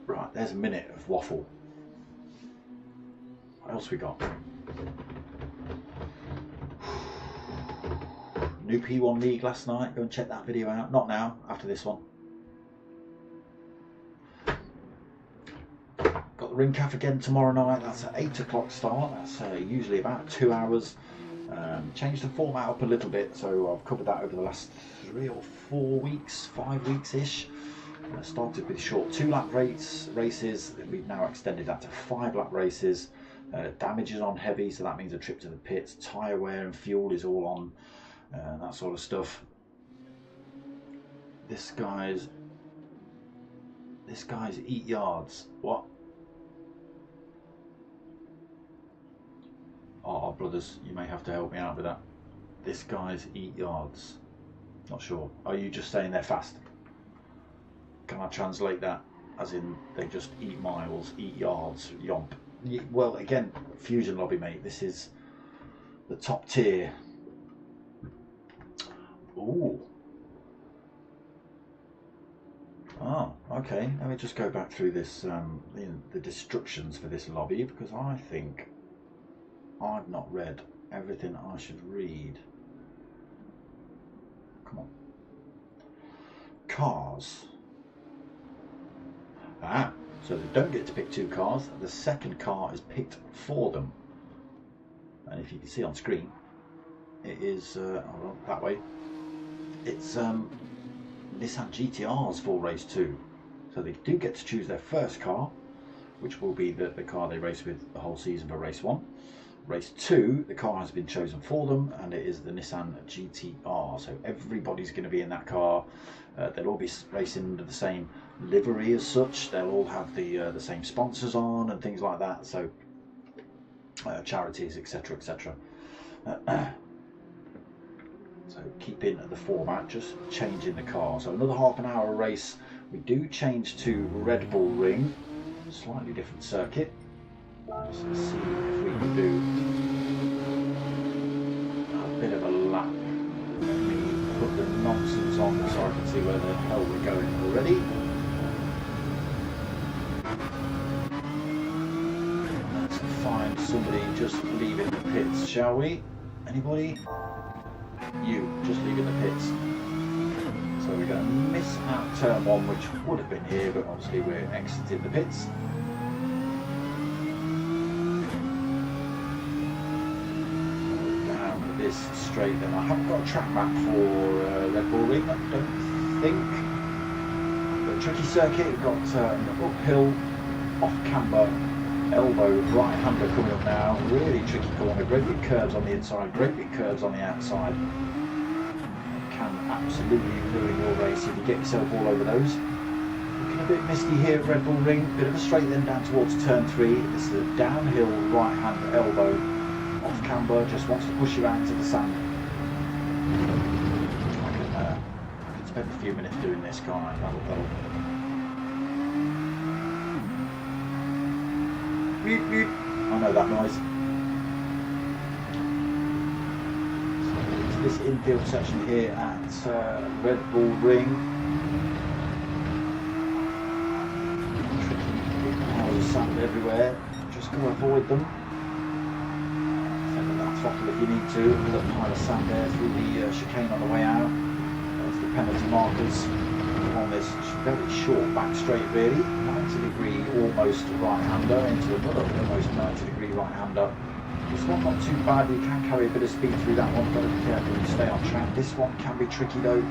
Right, there's a minute of waffle. What else we got? New P1 League last night. Go and check that video out. Not now, after this one. Got the Ring Cafe again tomorrow night. That's at 8 o'clock start. That's usually about 2 hours. Changed the format up a little bit, so I've covered that over the last 3 or 4 weeks, 5 weeks-ish. Started with short 2-lap races. We've now extended that to 5-lap races. Damage is on heavy, so that means a trip to the pits. Tyre wear and fuel is all on, that sort of stuff. This guy's eat yards. What? Oh, brothers, you may have to help me out with that. This guy's eat yards. Not sure. Are you just saying they're fast? Can I translate that as in they just eat miles, eat yards, yomp? Well, again, Fusion Lobby, mate. This is the top tier. Ooh. Oh, okay. Let me just go back through this, the destructions for this lobby, because I think I've not read everything I should read. Come on. Cars. So they don't get to pick 2 cars. The second car is picked for them. And if you can see on screen, it is, hold on, that way. It's Nissan GTRs for race 2. So they do get to choose their first car, which will be the car they race with the whole season for race 1. Race 2, the car has been chosen for them, and it is the Nissan GTR. So everybody's going to be in that car. They'll all be racing under the same livery as such. They'll all have the same sponsors on and things like that. So charities, etc., etc. So keeping the format, just changing the car. So another half an hour race. We do change to Red Bull Ring, slightly different circuit. Let's see if we can do a bit of a lap. Let me put the nonsense on so I can see where the hell we're going already. Let's find somebody just leaving the pits, shall we? Anybody? You, just leaving the pits. So we're going to miss out turn 1, which would have been here, but obviously we're exiting the pits. this straight then. I haven't got a track map for Nurburgring, I don't think. But tricky circuit, we've got an uphill, off-camber, elbow, right-hander coming up now. Really tricky corner, great big curves on the inside, great big curves on the outside. It can absolutely ruin your race if you get yourself all over those. Looking a bit misty here at Nurburgring, bit of a straight then down towards turn 3. This is a downhill right-hand elbow, off-camber, just wants to push you out into the sand. I can spend a few minutes doing this, can't I? That'll I know that noise. So this infield section here at Nurburgring. Piles of sand everywhere. Just going to avoid them. Send that throttle if you need to. A little pile of sand there through the chicane on the way out. There's the penalty markers on this very short back straight, really. 90-degree almost right-hander into another almost 90-degree right-hander. This one not too bad, you can carry a bit of speed through that one, got to be careful and stay on track. This one can be tricky though,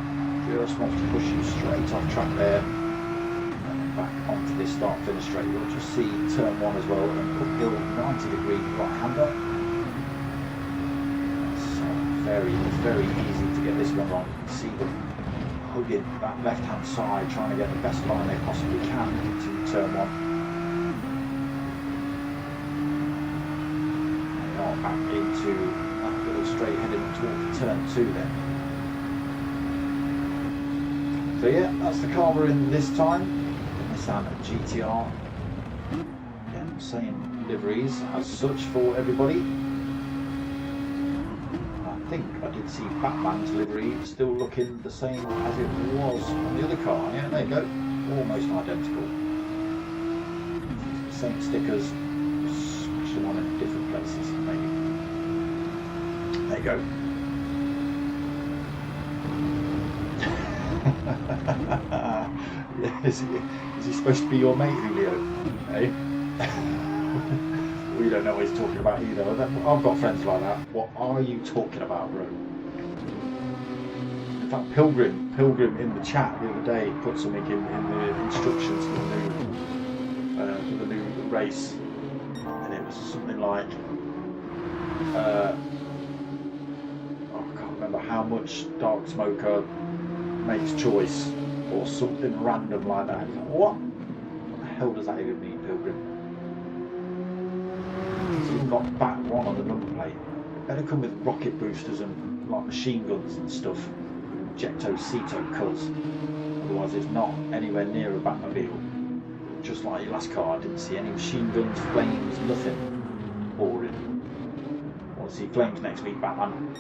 just wants to push you straight off track there. And back onto this start-finish straight. You'll just see turn 1 as well, an uphill 90-degree right-hander. It's very easy to get this one wrong. You can see them hugging that left-hand side, trying to get the best line they possibly can into turn 1. They are back into that little straight heading towards turn 2 then. So yeah, that's the car we're in this time. Nissan GTR. Again, same liveries as such for everybody. I think I did see Batman's livery still looking the same as it was on the other car. Yeah, there you go, almost identical. Same stickers, smash them on in different places, maybe. There you go. Yeah, is he supposed to be your mate, Julio? Eh? We don't know what he's talking about either. I've got friends like that. What are you talking about, bro? In fact, Pilgrim in the chat the other day put something in the instructions for the new race, and it was something like, I can't remember how much Dark Smoker makes choice, or something random like that. Like, what the hell does that even mean, Pilgrim? You've got back 1 on the number plate. It better come with rocket boosters and like machine guns and stuff, Jecto Ceto colours. Otherwise it's not anywhere near a Batmobile. Just like your last car, I didn't see any machine guns, flames, nothing. Boring. I want to see flames next week, Batman.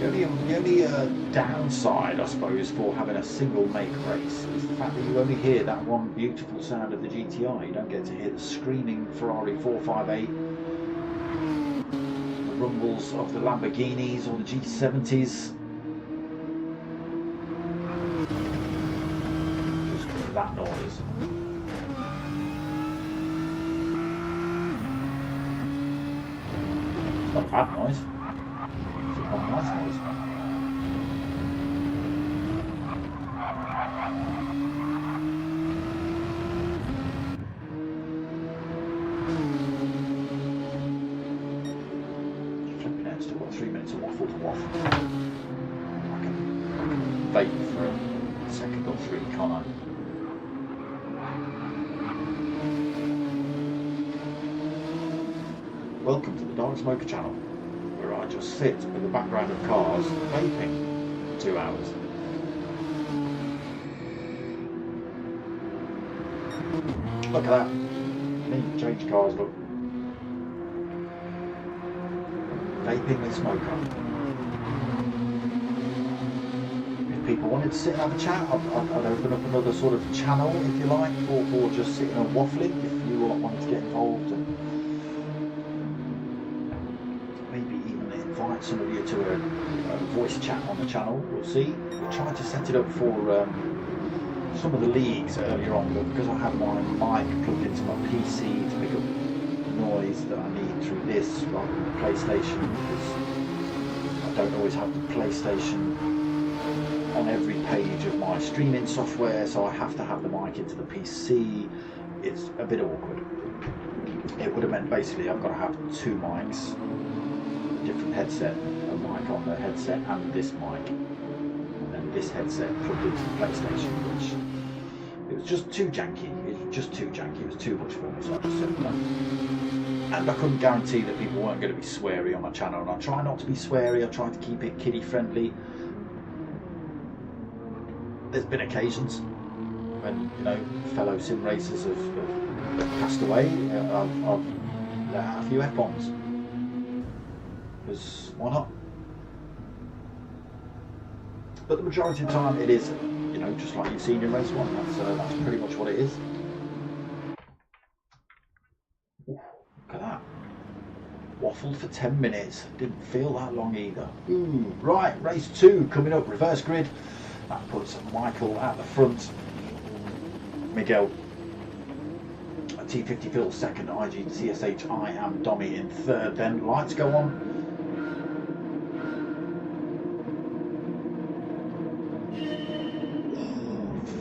The only downside, I suppose, for having a single make race is the fact that you only hear that one beautiful sound of the GTR. You don't get to hear the screaming Ferrari 458, the rumbles of the Lamborghinis or the GT70s. Just that noise. It's not a bad noise. It's quite a nice noise. Flipping out, still got 3 minutes of waffle to waffle. I can vape for a second or 3, can't I? Welcome to the Dark Smoker channel, where I just sit with the background of cars vaping for 2 hours. Look at that. Need to change cars, look. Vaping with smoke on. If people wanted to sit and have a chat, I'd open up another sort of channel, if you like, or just sitting and waffling if you wanted to get involved. And maybe even invite some of you to a voice chat on the channel. We'll see. We'll try to set it up for some of the leagues earlier on, but because I have my mic plugged into my PC to pick up the noise that I need through this rather than the PlayStation, because I don't always have the PlayStation on every page of my streaming software, so I have to have the mic into the PC. It's a bit awkward. It would have meant basically I've got to have two mics, a different headset, a mic on the headset and this mic, and then this headset plugged into the PlayStation, which it was just too janky. It was just too janky. It was too much for me, so I just said no. And I couldn't guarantee that people weren't going to be sweary on my channel, and I try not to be sweary. I try to keep it kiddie friendly. There's been occasions when, you know, fellow sim racers have passed away. I've let out a few F-bombs, because why not? But the majority of the time it is, you know, just like you've seen in race one. That's pretty much what it is. Ooh, look at that. Waffled for 10 minutes. Didn't feel that long either. Ooh, right, race 2 coming up, reverse grid. That puts Michael at the front. Miguel at T50 Phil second, GTTCC, I am Dommy in third. Then lights go on.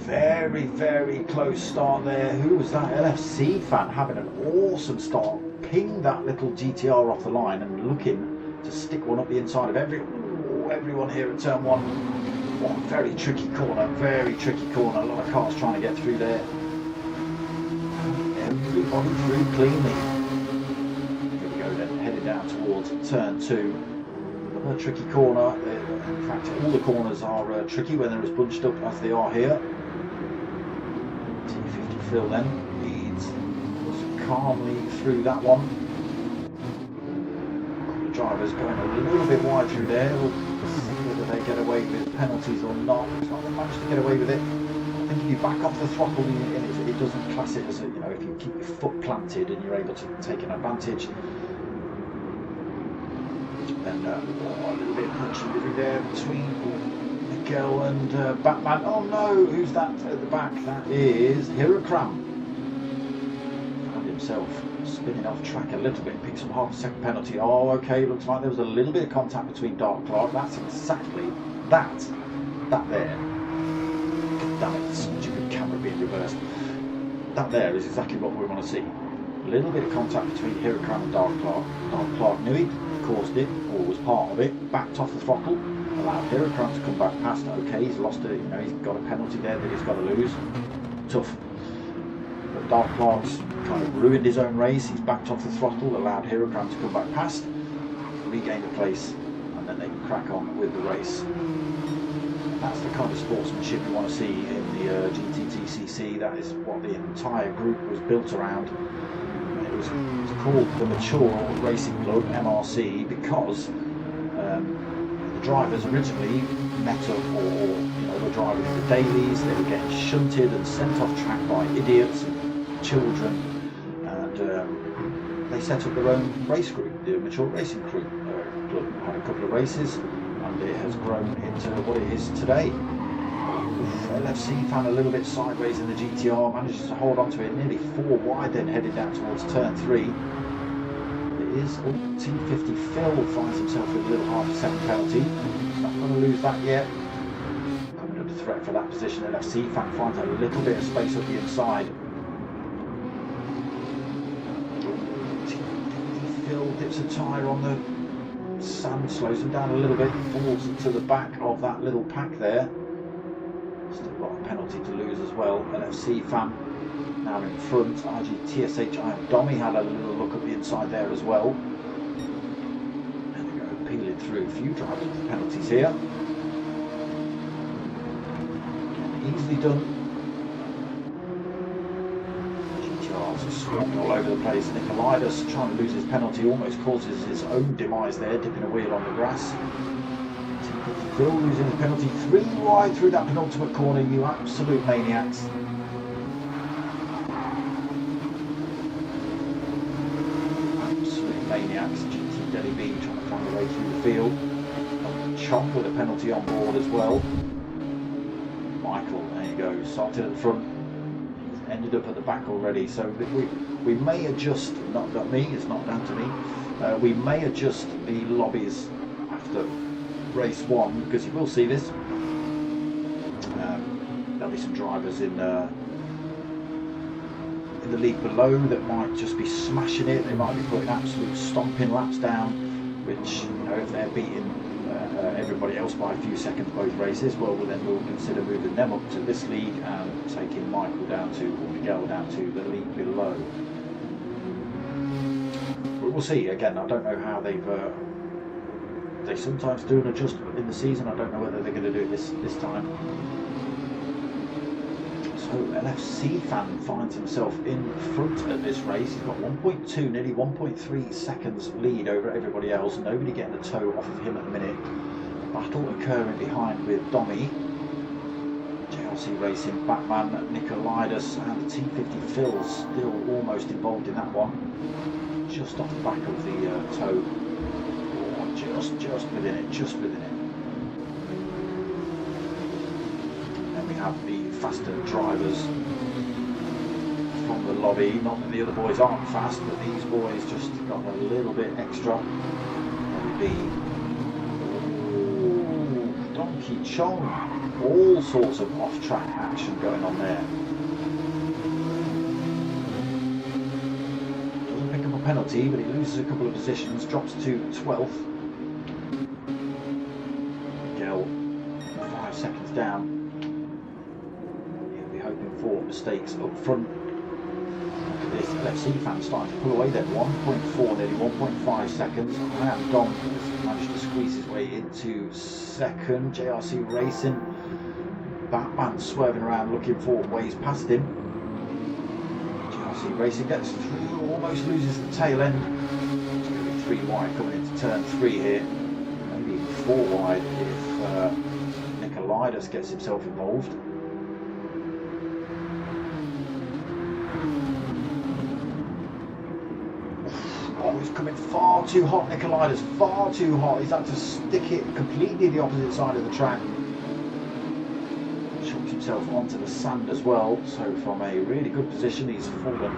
Very, very close start there. Who was that? LFC fan having an awesome start. Pinged that little GTR off the line and looking to stick one up the inside of everyone here at turn 1. One very tricky corner, very tricky corner. A lot of cars trying to get through there. Everybody through cleanly. Here we go then, headed down towards turn 2. Another tricky corner. In fact, all the corners are tricky when they're as bunched up as they are here. T50 Phil then leads calmly through that one. The drivers going a little bit wide through there. We'll see whether they get away with penalties or not. Looks like they managed to get away with it. I think if you back off the throttle, it doesn't class it as a, you know, if you keep your foot planted and you're able to take an advantage. Then a little bit of punchy there between Miguel and Batman. Oh no, who's that at the back? That is Hirakram. Found himself spinning off track a little bit, picks up half a second penalty. Oh, okay, looks like there was a little bit of contact between Dark Clark. That's exactly that there. Damn it, stupid camera being reversed. That there is exactly what we want to see. A little bit of contact between Hirakram and Dark Clark. Dark Clark knew it, caused it, or was part of it, backed off the throttle, allowed Hirakram to come back past. Okay, he's lost it, you know, he's got a penalty there that he's got to lose. Tough. But Dark Clark's kind of ruined his own race. He's backed off the throttle, allowed Hirakram to come back past, regain the place, and then they can crack on with the race. That's the kind of sportsmanship you want to see in the GTTCC. That is what the entire group was built around. It was called the Mature Racing Club, MRC, because the drivers originally met up, or you know, were driving in the dailies. They were getting shunted and sent off track by idiots and children, and they set up their own race group, the Mature Racing Club. Had a couple of races, and it has grown into what it is today. LFC fan a little bit sideways in the GTR, manages to hold on to it nearly 4 wide, then headed down towards turn 3. It is T50 Phil finds himself with a little half a second penalty. Not going to lose that yet. Coming under threat for that position. LFC fan finds a little bit of space up the inside. T50 Phil dips a tyre on the sand, slows him down a little bit, falls to the back of that little pack there. Still a lot of penalty to lose as well. LFC fan now in front. GTTCC, I am Dommy had a little look at the inside there as well. There we go, peeling through. A few drivers with penalties here. Easily done. GTRs are swarming all over the place. Nikolaitis trying to lose his penalty almost causes his own demise there, dipping a wheel on the grass. Phil losing his penalty 3 wide through that penultimate corner, you absolute maniacs. Absolute maniacs. GT Delhi B trying to find a way through the field. Chomp with a penalty on board as well. Michael. There you go. Started at the front, ended up at the back already. So we may adjust. Not me. It's not down to me. We may adjust the lobbies after race 1 because you will see this. There'll be some drivers in the league below that might just be smashing it. They might be putting absolute stomping laps down, which, you know, if they're beating everybody else by a few seconds both races, well then we'll consider moving them up to this league and taking Michael down to, or Miguel down to the league below. But we'll see. Again, I don't know how they sometimes do an adjustment in the season. I don't know whether they're going to do it this time. So LFC fan finds himself in front at this race. He's got 1.2, nearly 1.3 seconds lead over everybody else. Nobody getting a toe off of him at the minute. Battle occurring behind with Domi. JLC Racing, Batman, Nicolaides and the T50 Phil still almost involved in that one. Just off the back of the toe. Oh, just within it, just within it. Then we have the faster drivers from the lobby. Not that the other boys aren't fast, but these boys just got a little bit extra. Donkey Chong, all sorts of off-track action going on there. Doesn't pick up a penalty, but he loses a couple of positions, drops to 12th. Miguel 5 seconds down. Hoping for mistakes up front. This LFC fan starting to pull away then. 1.4, nearly 1.5 seconds. Dom has managed to squeeze his way into second. JRC Racing, Batman swerving around looking for ways past him. JRC Racing gets through, almost loses the tail end. It's going to be 3 wide coming into turn 3 here. Maybe 4 wide if Nicolaides gets himself involved. Oh, he's coming far too hot, Nicolaides, far too hot. He's had to stick it completely the opposite side of the track. Chucks himself onto the sand as well. So from a really good position, he's fallen a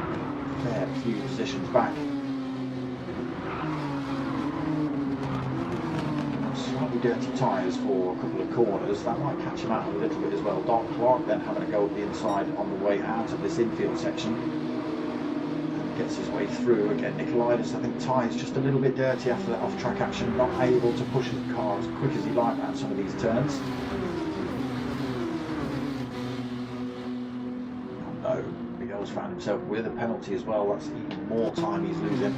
fair few positions back. Slightly dirty tyres for a couple of corners. That might catch him out a little bit as well. Doc Clark then having a go at the inside on the way out of this infield section. Gets his way through again. Nicolaides, I think, tyres just a little bit dirty after that off-track action, not able to push his car as quick as he'd like at some of these turns. Oh no, Miguel's found himself with a penalty as well. That's even more time he's losing.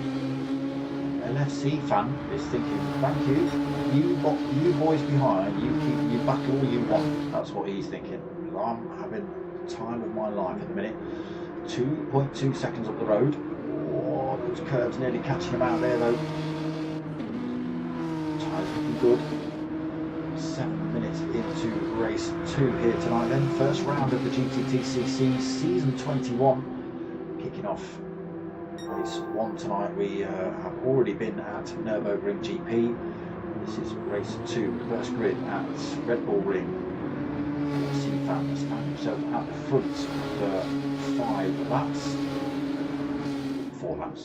LFC fan is thinking, thank you, you boys behind, you battle all you want. That's what he's thinking. I'm having the time of my life at the minute. 2.2 seconds up the road. Oh, those curbs nearly catching him out there though. Tyres looking good. 7 minutes into race 2 here tonight then. First round of the GTTCC season 21. Kicking off race 1 tonight. We have already been at Nurburgring GP. This is race 2, first grid at Red Bull Ring. Fan has found himself at the front after 5 laps. 4 laps.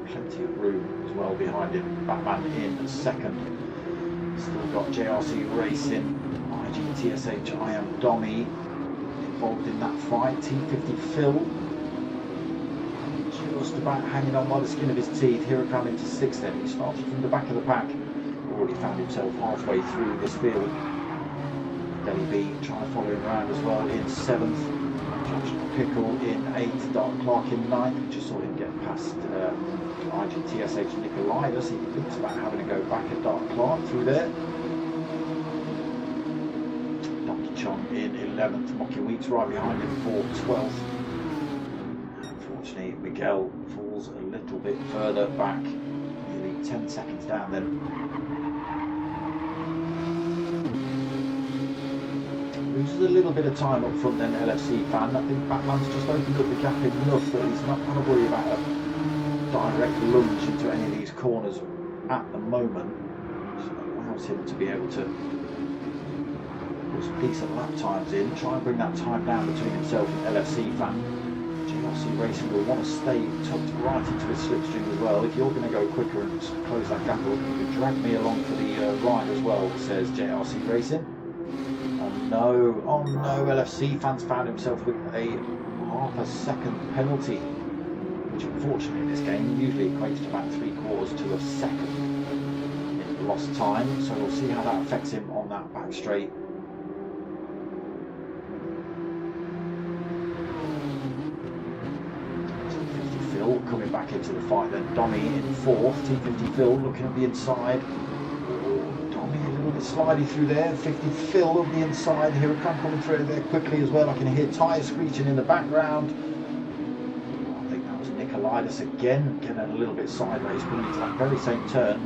Plenty of room as well behind him. Batman in second. Still got JRC Racing, GTTCC, I am Domi involved in that fight. T50 Phil just about hanging on by the skin of his teeth. Here come into 6th then. He started from the back of the pack. Already found himself halfway through this field. Delhi B trying to follow him around as well in 7th. Josh Pickle in 8th. Dark Clark in 9th. Just saw him get past IGTSH Nicolaides. He thinks about having a go back at Dark Clark through there. Donkey Chong in 11th. Mocky Weeks right behind him for 12th. Unfortunately, Miguel falls a little bit further back. Nearly 10 seconds down then. Loses a little bit of time up front then, LFC fan. I think Batman's just opened up the gap enough that he's not going to worry about a direct lunge into any of these corners at the moment. Which allows him to be able to some decent lap times in, try and bring that time down between himself and LFC fan. GRC Racing will want to stay tucked right into his slipstream as well. If you're going to go quicker and close that gap up, you can drag me along for the ride as well, says JRC Racing. Oh no, LFC fans found himself with a half a second penalty, which unfortunately in this game usually equates to about 3/4 to a second in lost time, so we'll see how that affects him on that back straight. T50 Phil coming back into the fight then, Dommy in fourth, T50 Phil looking at the inside. A little bit slidey through there, 50 Phil on the inside, here a crank coming through there quickly as well. I can hear tyres screeching in the background. I think that was Nicolaitis again, getting a little bit sideways, coming into that very same turn.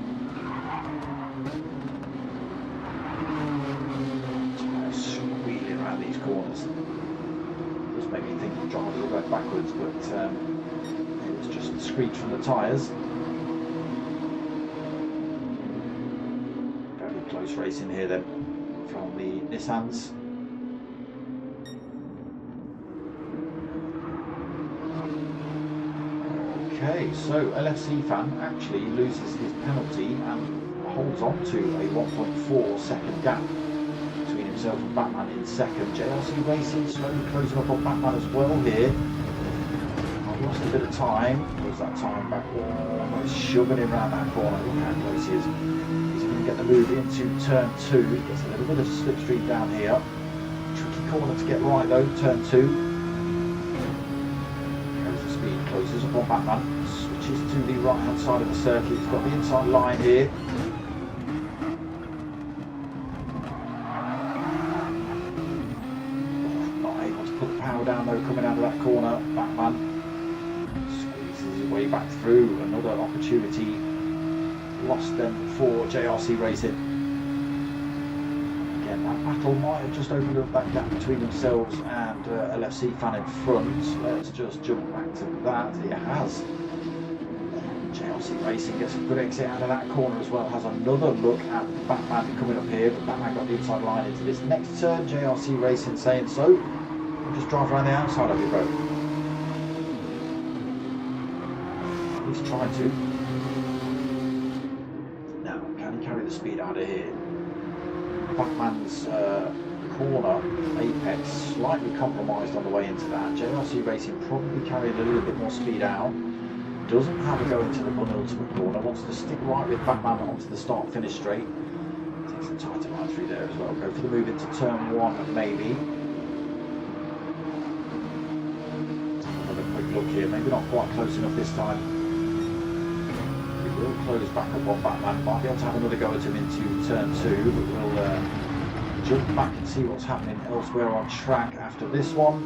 Tyres squealing around these corners. It does make me think the drivers will go backwards, but it was just the screech from the tyres. Close racing here then from the Nissans. Okay, so LFC fan actually loses his penalty and holds on to a 1.4 second gap between himself and Batman in second. JRC Racing slowly closing up on Batman as well here. I've lost a bit of time. Was that time back? Almost shoving him around that corner. Look how close he is. Get the move into turn 2, gets a little bit of slipstream down here. Tricky corner to get right though, turn 2. Goes the speed, closes up on Batman, switches to the right hand side of the circuit. He's got the inside line here. Not able to put the power down though, coming out of that corner. Batman squeezes his way back through. Another opportunity lost then for JRC Racing. Again, that battle might have just opened up that gap between themselves and LFC fan in front. Let's just jump back to that. It has. JRC Racing gets a good exit out of that corner as well. Has another look at Batman coming up here, but Batman got the inside line into this next turn. JRC Racing saying so. We'll just drive around the outside of you, bro. He's trying to. Carry the speed out of here. Batman's corner apex slightly compromised on the way into that. JRC Racing probably carried a little bit more speed out. Doesn't have a go into the penultimate corner. Wants to stick right with Batman onto the start finish straight. Takes a tighter line through there as well. Go for the move into turn 1 maybe. Another quick look here. Maybe not quite close enough this time. We'll close back up on Batman. Might be able to have another go at him into turn 2, but we'll jump back and see what's happening elsewhere on track after this one.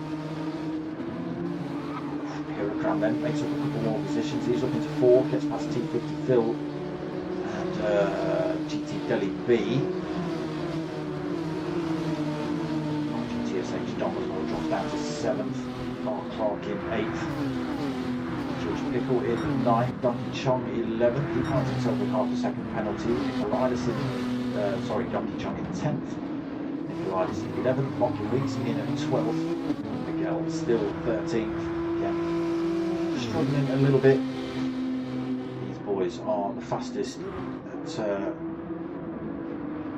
Hurricane then makes up a couple more positions. He's up into 4, gets past T50 Phil and GT Delhi B. GTSH Dom as well drops down to 7th. Mark Clark in 8th. Pickle in 9th, Donkey Chong 11th. He finds himself with half a second penalty. Nicolaitis in, Donkey Chong in 10th. Nicolaitis in 11th. Monkey Weeks in at 12th. Miguel still 13th. Again, struggling a little bit. These boys are the fastest that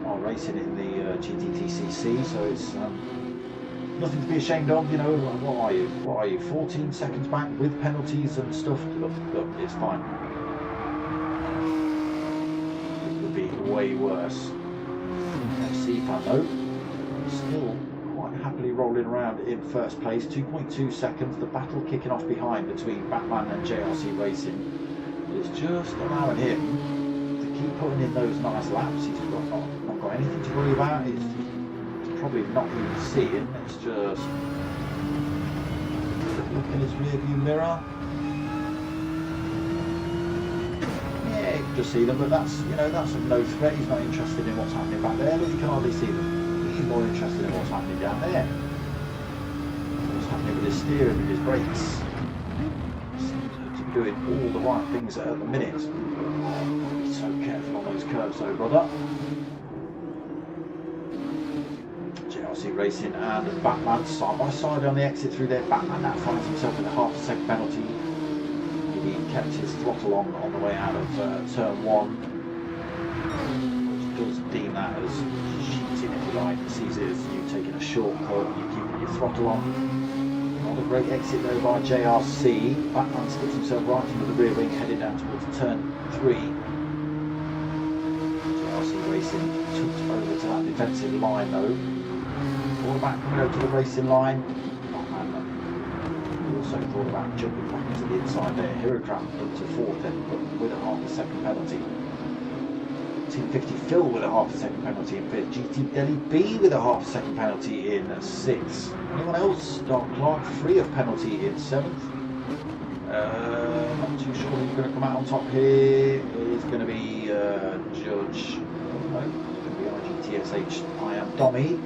are racing in the GTTCC, so it's nothing to be ashamed of, you know. What are you, 14 seconds back with penalties and stuff? Look, it's fine. It could be way worse. FC fan though, still quite happily rolling around in first place, 2.2 seconds. The battle kicking off behind between Batman and JRC Racing. It's just allowing him to keep putting in those nice laps. He's not got anything to worry about. He's probably not even seeing. It's just look in his rear view mirror. Yeah, you can just see them, but that's of no threat. He's not interested in what's happening back there. Look, you can hardly see them. He's more interested in what's happening down there. What's happening with his steering, with his brakes. Seems to be doing all the right things at the minute. Be so careful on those curves though, brother. JRC Racing and Batman side by side on the exit through there. Batman now finds himself with a half a second penalty. He kept his throttle on the way out of turn 1, which does deem that as cheating if you like. He sees it as you taking a shortcut and you keeping your throttle on. Not a great exit though by JRC. Batman slips himself right into the rear wing, headed down towards turn 3. Racing tucked over to that defensive line though. Thought about coming over to the racing line. Batman also thought about jumping back into the inside there. Herocraft into 4th then, but with a half a second penalty. Team 50 Phil with a half a second penalty in 5th. GT Delhi B with a half a second penalty in 6th. Anyone else? Dark Clark free of penalty in 7th. Not too sure who's going to come out on top here. It's going to be Judge. It's going to be GTTCC. I am Dommy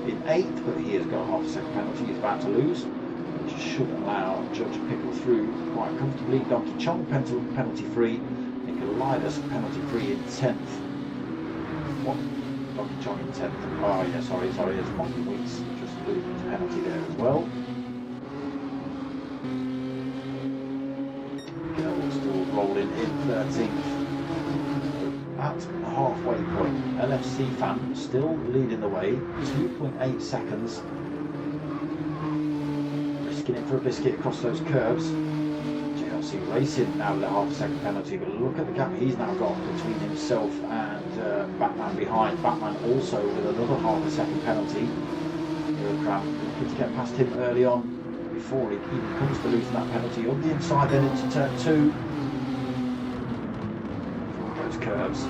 in 8th, but he has got a half a second penalty. He's about to lose, which should allow Judge Pickle through quite comfortably. Donkey Chong penalty free. Nicolaitis penalty free in 10th. What? Donkey Chong in 10th. Oh yeah, sorry. It's Monkey Weeks just losing his penalty there as well. Still rolling in 13th. At the halfway point, LFC Fan still leading the way, 2.8 seconds. Risking it for a biscuit across those curves. JRC Racing now with a half a second penalty, but look at the gap he's now got between himself and Batman behind. Batman also with another half a second penalty. Eurocram looking to get past him early on before he even comes to losing that penalty. On the inside then into turn 2. Curves.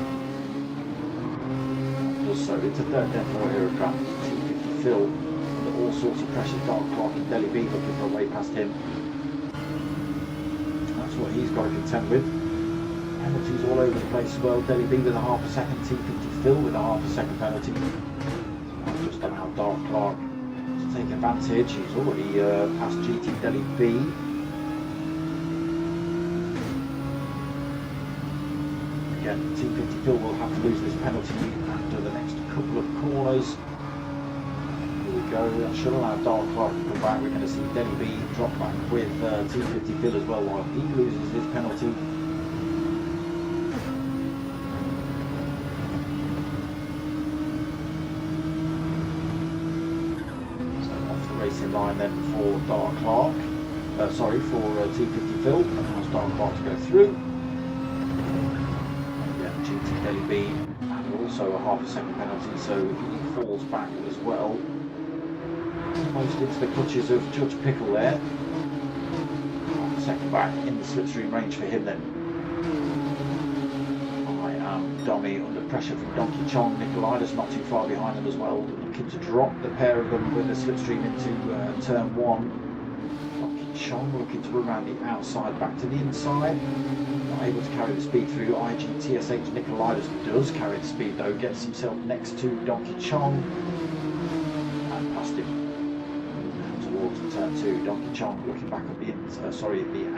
Also into 3rd then for Herocraft. Team 50 Phil under all sorts of pressure. Dark Clark and Delhi B looking for a way past him. That's what he's got to contend with. Penalties all over the place as well. Delhi B with a half a second. Team 50 Phil with a half a second penalty. That's just allowed Dark Clark to take advantage. He's already past GT Delhi B. Again, Team 50 Phil will have to lose this penalty after the next couple of corners. Here we go, that should allow Dark Clark to come back. We're going to see Denny B drop back with Team 50 Phil as well while he loses his penalty. So off the racing line then for Dark Clark. For Team 50 Phil, and allows Dark Clark to go through. GT Delhi B and also a half a second penalty, so he falls back as well. Almost into the clutches of Judge Pickle there. Half a second back in the slipstream range for him then. I am Dommy under pressure from Donkey Chong. Nicolaitis not too far behind them as well, looking to drop the pair of them with the slipstream into turn 1. Chong looking to run around the outside back to the inside, not able to carry the speed through. IGTSH Nicolaitis does carry the speed though, gets himself next to Donkey Chong and past him towards turn 2. Donkey Chong looking back at the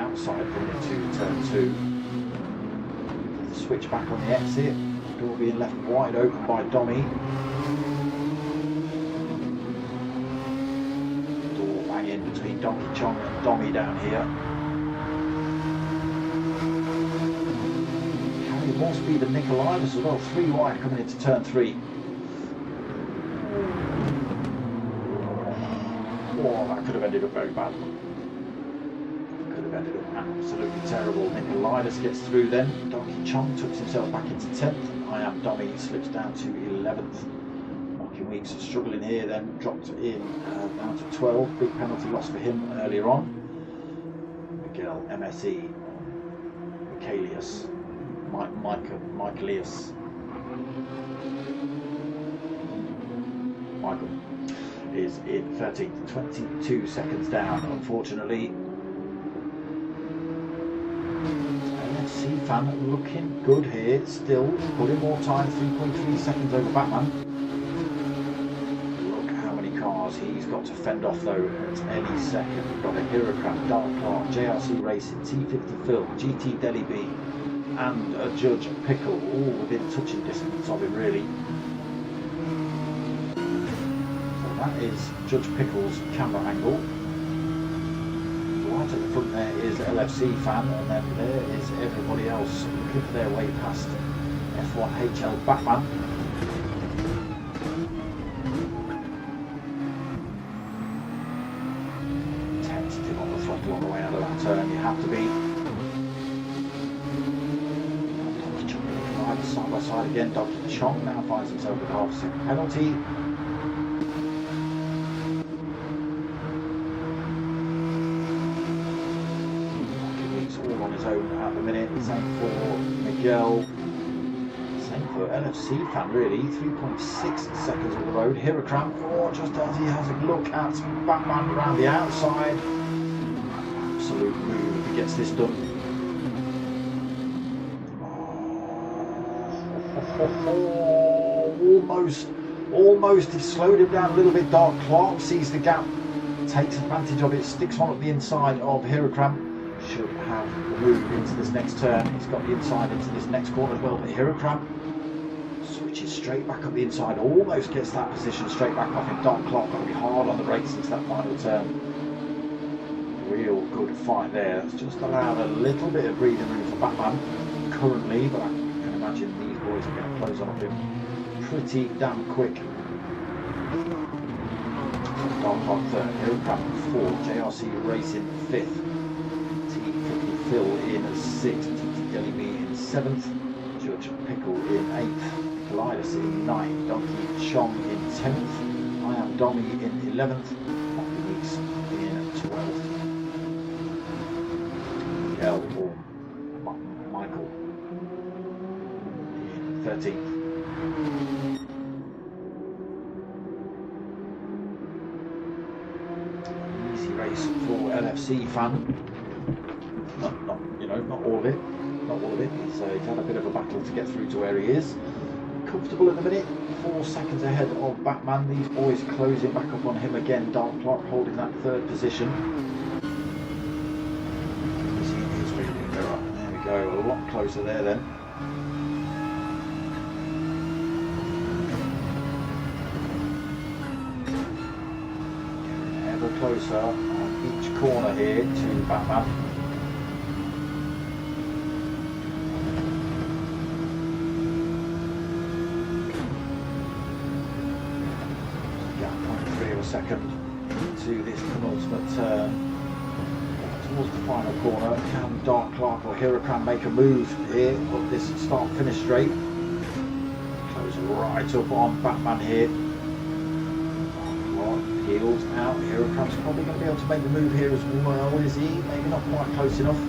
outside going into turn 2. The switch back on the exit, door being left wide open by Dommy. In between Donkey Chong and Dommy down here. Carrying more speed than Nicolaitis as well. 3 wide coming into turn 3. Oh, that could have ended up very bad. Could have ended up absolutely terrible. Nicolaitis gets through then. Donkey Chong tucks himself back into 10th. I am Dommy slips down to 11th. Weeks struggling here, then dropped in down to 12. Big penalty loss for him earlier on. Miguel MSE Michaelius Michael is in 13th, 22 seconds down unfortunately. LFC Fan looking good here, still putting more time, 3.3 seconds over Batman. He's got to fend off though at any second. We've got a Herocraft, Dark Clark, JRC Racing, T50 Phil, GT Delhi B and a Judge Pickle, all within touching distance of him really. So that is Judge Pickle's camera angle. Right at the front there is LFC fan, and then there is everybody else looking for their way past F1HL Batman. Tentative on the throttle on the way out of that turn, you have to be. Side by side again, Dr. Chong now finds himself with half a second penalty. He's all on his own at the minute. Same for Miguel. Same for LFC fan really. 3.6 seconds on the road. Hirokram, just as he has a look at Batman around the outside. Absolute move if he gets this done. Almost he slowed him down a little bit. Dark Clark sees the gap, takes advantage of it, sticks one at the inside of Hirokram. Should have the move into this next turn. He's got the inside into this next corner as well, but Hirokram switches straight back up the inside, almost gets that position straight back off him. Dark Clark got to be hard on the brakes into that final turn. Real good fight there. It's just allowed a little bit of breathing room for Batman currently, but I can imagine these boys are going to close on him pretty damn quick. Dark Clark third, Hirokram fourth, JRC Racing fifth, T50 Phil in sixth, TT Deli B in seventh, Judge Pickle in eighth, Kalidas in ninth, Donkey Chong in 10th, I Am Dommy in 11th, Monkey Weeks in 12th, Miguel or Michael in 13th. Easy race for LFC fan. Not all of it. Not all of it. He's had a bit of a battle to get through to where he is. Comfortable at the minute. 4 seconds ahead of Batman. These boys closing back up on him again. Dark Clark holding that third position. There we go. A lot closer there then. Closer on each corner here to Batman. Gap 0.3 of a second into this penultimate turn. Towards the final corner, can Dark Clark or Hirokram make a move here up this start-finish straight? Close right up on Batman here. Heels out, Hirokram's probably going to be able to make the move here as well, is he? Maybe not quite close enough.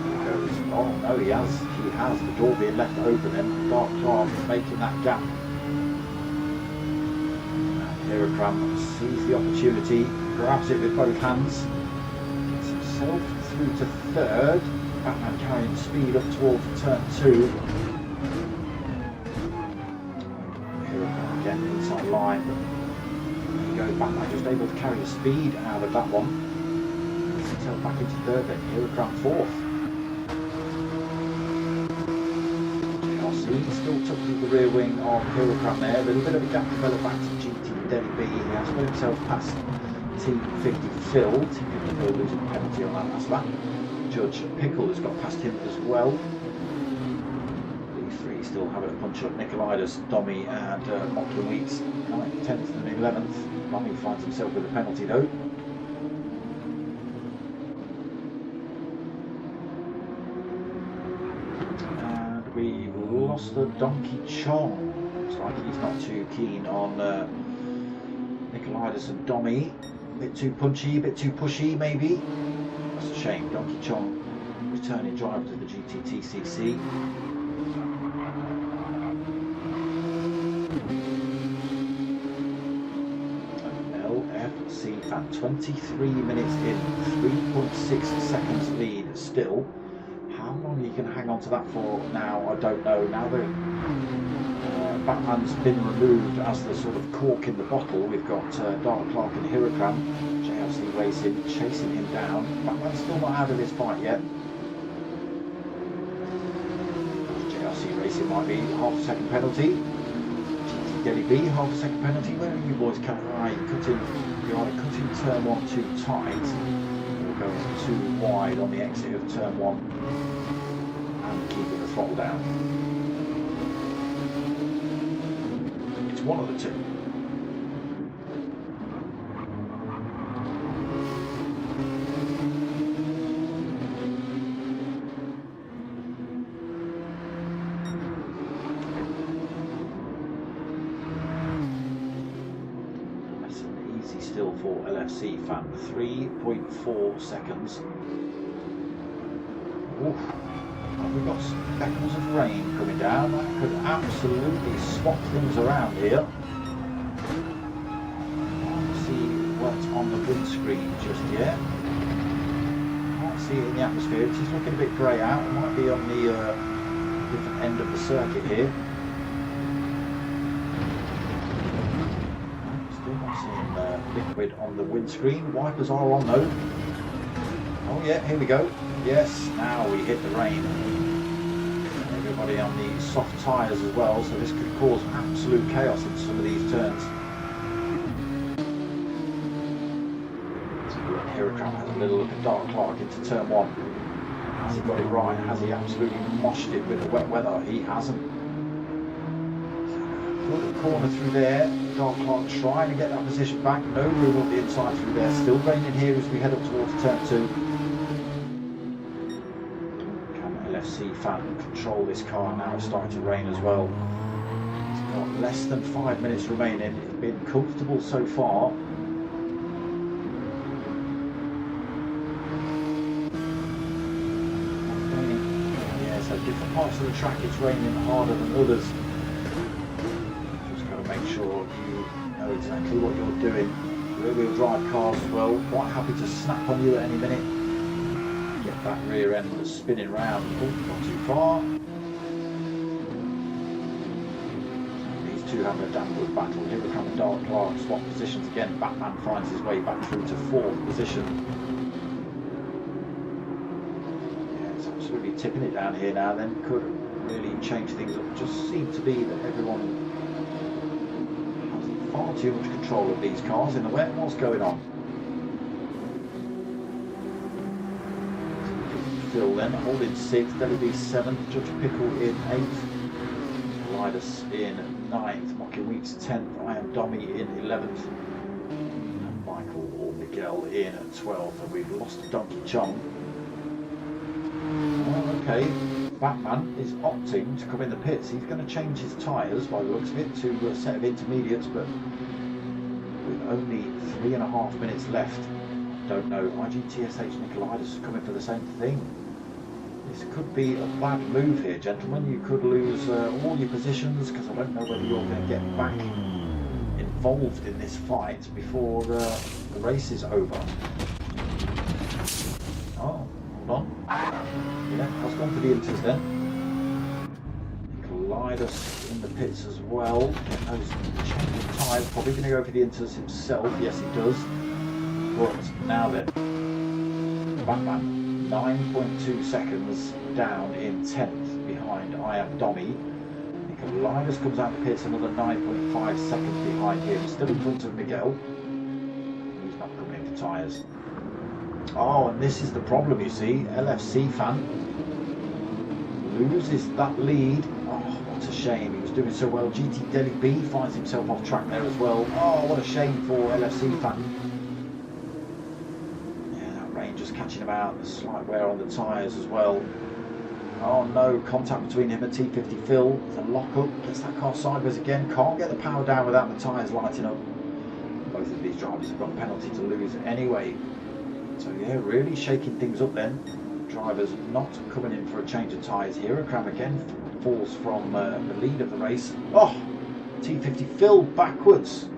There goes. Oh no, he has the door being left open then. Dark Clark making that gap. And Hirokram sees the opportunity, grabs it with both hands, gets himself through to third. Batman carrying speed up towards turn 2. Inside line, but there you go, Batman just able to carry the speed out of that one. Himself back into third then, Hirokram fourth. JRC still tucked into the rear wing of Hirokram there, a little bit of a gap developed back to GT Deli B. He has put himself past T50 Phil. T50 Phil losing the penalty on that last lap. Judge Pickle has got past him as well. Still having a punch up. Nikolaidis, Dommy and Motley Weeks 9th, 10th and 11th. Dommy finds himself with a penalty though. And we've lost the Donkey Chong. Looks like he's not too keen on Nikolaidis and Dommy. A bit too punchy, a bit too pushy maybe. That's a shame. Donkey Chong, returning driver to the GTTCC. At 23 minutes in, 3.6 seconds lead still. How long you can hang on to that for now, I don't know. Now the Batman's been removed as the sort of cork in the bottle. We've got Dark Clark and Hirokram, JLC Racing chasing him down. Batman's still not out of this fight yet. JLC Racing might be half a second penalty. GTTCC, half a second penalty. Where are you boys coming? Right, you're either cutting turn 1 too tight or going too wide on the exit of turn 1 and keeping the throttle down. It's one of the two. Still for LFC fan, 3.4 seconds. Oof. Have we got speckles of rain coming down? That could absolutely swap things around here. Can't see what's on the windscreen just yet. Can't see it in the atmosphere. It's just looking a bit grey out. It might be on the different end of the circuit here. Liquid on the windscreen. Wipers are on though. Oh yeah, here we go. Yes, now we hit the rain. Everybody on the soft tyres as well, so this could cause absolute chaos in some of these turns. So Heracram has a little look at Dark Clark into turn 1. Has he got it right? Has he absolutely moshed it with the wet weather? He hasn't. Put a corner through there. Dark Clark trying to get that position back. No room on the inside through there. Still raining here as we head up towards turn 2. Can LFC fan control this car? Now it's starting to rain as well. It's got less than 5 minutes remaining. It's been comfortable so far. Yeah, so different parts of the track it's raining harder than others. Make sure you know exactly what you're doing. Rear-wheel drive cars as well, quite happy to snap on you at any minute. Get that rear end spinning round. Oh, not too far. These two have a damn good battle. Here we come, Dark Clark, swap positions again. Batman finds his way back through to 4th position. Yeah, it's absolutely tipping it down here now. Then could really change things up. Just seemed to be that everyone far too much control of these cars in the wet. What's going on? Phil then holding 6th, Deli 7th, Judge Pickle in 8th, Lidus in 9th, Mocking Weeks 10th, I Am Dommy in 11th, and Michael or Miguel in 12th, and we've lost Donkey Chong. Well, okay. Batman is opting to come in the pits. He's going to change his tyres by the looks of it to a set of intermediates, but with only 3.5 minutes left. Don't know. IGTSH Nikolaitis is coming for the same thing. This could be a bad move here, gentlemen. You could lose all your positions, because I don't know whether you're going to get back involved in this fight before the race is over. Oh, hold on. Yeah, I was going for the inters then. Nikolaitis in the pits as well. Get those changing tyres. Probably going to go for the inters himself. Yes, he does. But now then, Batman 9.2 seconds down in 10th behind I Am Dommy. Nikolaitis comes out of the pits another 9.5 seconds behind him. Still in front of Miguel. He's not coming in for tyres. Oh, and this is the problem, you see. LFC fan loses that lead. Oh, what a shame. He was doing so well. GT Deli B finds himself off track there as well. Oh, what a shame for LFC fan. Yeah, that rain just catching him out. There's slight wear on the tyres as well. Oh no, contact between him and T50 Phil. There's a lock up. Gets that car sideways again. Can't get the power down without the tyres lighting up. Both of these drivers have got a penalty to lose anyway. So yeah, really shaking things up then. Drivers not coming in for a change of tyres here. Heracram again falls from the lead of the race. Oh, T50 Phil backwards.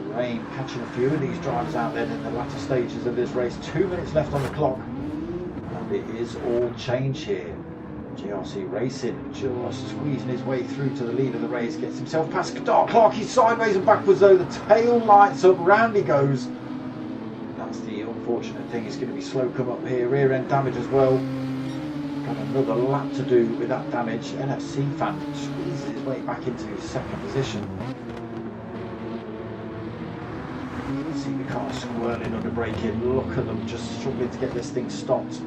The rain catching a few of these drivers out then in the latter stages of this race. 2 minutes left on the clock. And it is all change here. GRC Racing just squeezing his way through to the lead of the race, gets himself past Dark Clark. He's sideways and backwards though. The tail lights up, round he goes. That's the unfortunate thing. It's going to be slow come up here. Rear end damage as well. got another lap to do with that damage. NFC fan squeezes his way back into second position. See the car squirreling under braking. Look at them just struggling to get this thing stopped.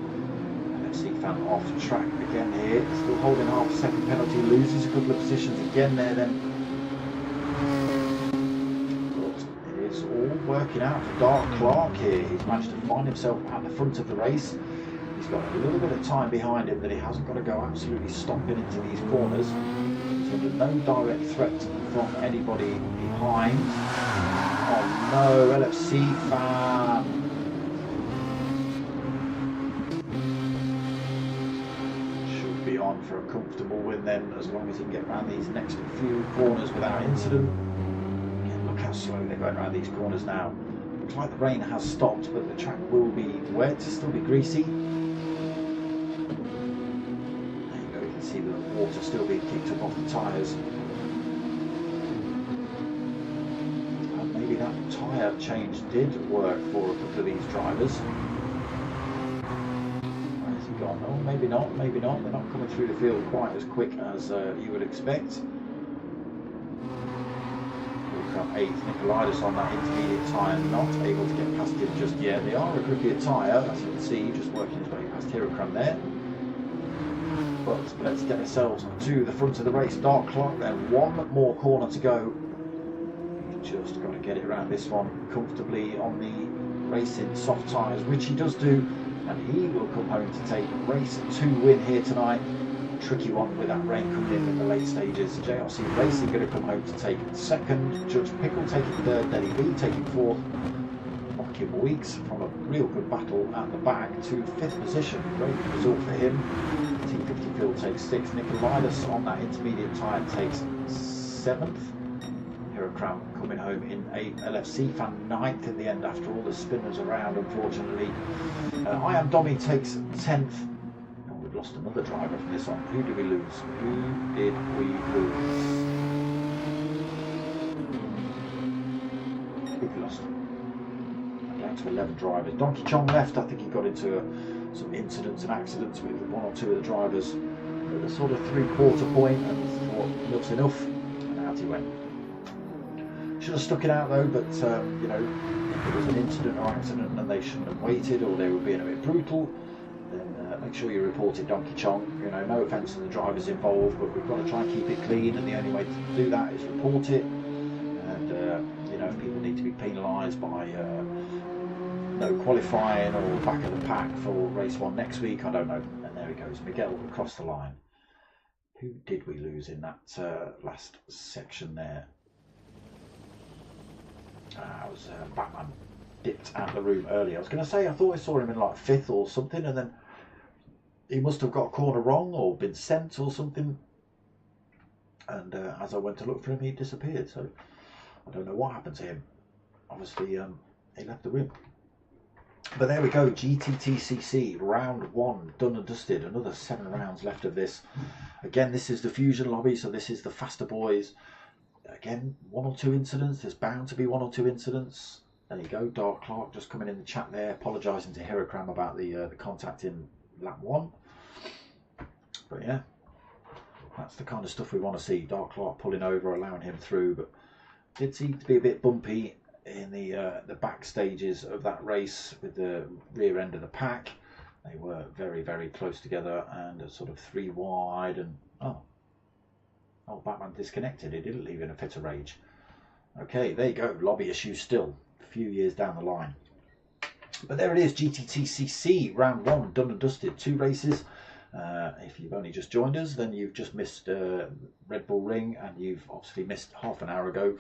NFC fan off track again here. Still holding half a second penalty. Loses a couple of positions again there then. But it is all working out for Dark Clark here. He's managed to find himself at the front of the race. He's got a little bit of time behind him that he hasn't got to go absolutely stomping into these corners. He's under no direct threat from anybody behind. Oh no, LFC fan. Should be on for a comfortable win then, as long as he can get around these next few corners without incident. Again, look how slow they're going around these corners now. Looks like the rain has stopped, but the track will be wet, still be greasy. See the water still being kicked up off the tyres. And maybe that tyre change did work for a couple of these drivers. Where has he gone? Oh, maybe not, maybe not. They're not coming through the field quite as quick as you would expect. Will come 8th. Nicolaitis on that intermediate tyre, not able to get past him just yet. They are a grippier tyre, as you can see, just working his way past Hirokram there. But let's get ourselves to the front of the race. Dark Clark then, one more corner to go. He's just got to get it around this one comfortably on the racing soft tyres, which he does do, and he will come home to take race 2 win here tonight. Tricky one with that rain coming in the late stages. JRC Racing going to come home to take second. Judge Pickle taking third. Denny B taking fourth. Kim Weeks from a real good battle at the back to 5th position. Great result for him. T50 Phil takes 6th. Nicolaitis on that intermediate tyre takes 7th. Hirokram coming home in 8th. LFC fan 9th in the end after all the spinners around, unfortunately. I Am Dommy takes 10th. And we've lost another driver from this on. Who did we lose? Who did we lose? Who we lost? Down to 11 drivers. Donkey Chong left. I think he got into some incidents and accidents with 1 or 2 of the drivers at the sort of 3/4 point and thought that's enough, and out he went. Should have stuck it out though, but you know, if it was an incident or accident and they shouldn't have waited, or they were being a bit brutal, then make sure you report it, Donkey Chong. You know, no offence to the drivers involved, but we've got to try and keep it clean, and the only way to do that is report it. And you know, if people need to be penalised by no qualifying or back of the pack for race 1 next week, I don't know. And there he goes, Miguel across the line. Who did we lose in that last section there? It was Batman dipped out of the room earlier. I was going to say I thought I saw him in like 5th or something, and then he must have got a corner wrong or been sent or something, and as I went to look for him, he disappeared. So I don't know what happened to him. Obviously he left the room. But there we go, GTTCC round 1 done and dusted. Another 7 rounds left of this. Again, this is the Fusion lobby, so this is the faster boys. Again, 1 or 2 incidents. There's bound to be 1 or 2 incidents. There you go, Dark Clark just coming in the chat there, apologising to Hirokram about the contact in lap 1. But yeah, that's the kind of stuff we want to see. Dark Clark pulling over, allowing him through, but did seem to be a bit bumpy in the back stages of that race with the rear end of the pack. They were very, very close together and sort of 3 wide, and oh, Batman disconnected. He didn't leave in a fit of rage. Okay, there you go, lobby issues still a few years down the line. But there it is, GTTCC round 1 done and dusted. 2 races. If you've only just joined us, then you've just missed Red Bull Ring, and you've obviously missed half an hour ago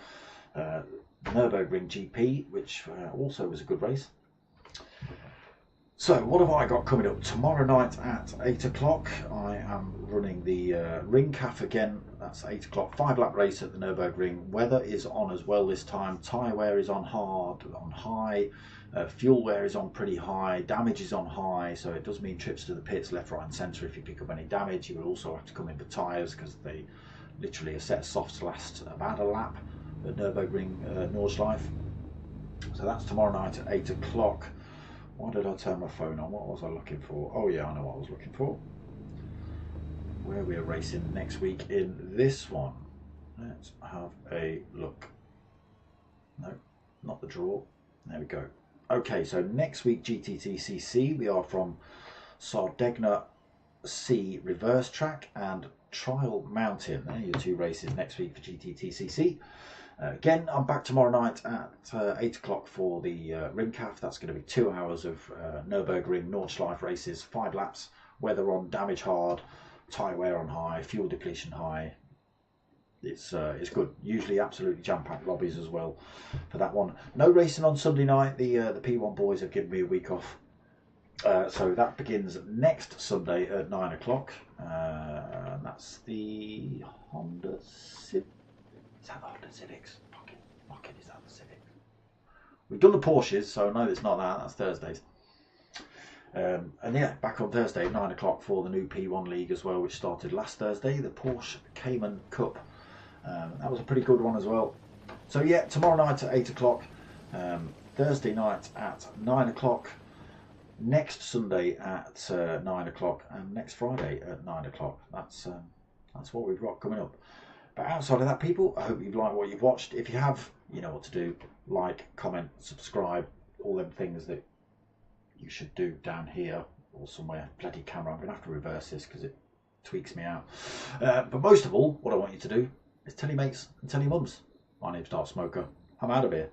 Nurburgring GP, which also was a good race. So what have I got coming up? Tomorrow night at 8 o'clock I am running the Ring Calf again. That's 8 o'clock, 5-lap race at the Nurburgring. Weather is on as well this time. Tyre wear is on high, fuel wear is on pretty high, damage is on high, so it does mean trips to the pits left, right and centre. If you pick up any damage, you will also have to come in for tyres, because they literally are set softs to last about a lap at Nurburgring Nordschleife. So that's tomorrow night at 8 o'clock. Why did I turn my phone on? What was I looking for? Oh yeah, I know what I was looking for. where we are racing next week in this one. Let's have a look. No, not the draw. There we go. Okay, so next week GTTCC, we are from Sardegna C Reverse Track and Trial Mountain. There are your two races next week for GTTCC. Again, I'm back tomorrow night at 8 o'clock for the Ringcaf. That's going to be 2 hours of Nurburgring Nordschleife races, 5 laps, weather on, damage hard, tyre wear on high, fuel depletion high. It's good. Usually absolutely jam-packed lobbies as well for that one. No racing on Sunday night. The P1 boys have given me a week off. So that begins next Sunday at 9 o'clock. And that's the Honda Civic. Is that the Honda Civics? Fucking is that the Civic? We've done the Porsches, so no, it's not that. That's Thursdays. And yeah, back on Thursday at 9 o'clock for the new P1 League as well, which started last Thursday, the Porsche Cayman Cup. That was a pretty good one as well. So yeah, tomorrow night at 8 o'clock, Thursday night at 9 o'clock, next Sunday at 9 o'clock, and next Friday at 9 o'clock. That's what we've got coming up. But outside of that, people, I hope you've liked what you've watched. If you have, you know what to do. Like, comment, subscribe, all them things that you should do down here or somewhere. Bloody camera, I'm going to have to reverse this because it tweaks me out. But most of all, what I want you to do is tell your mates and tell your mums. My name's Dark Smoker. I'm out of here.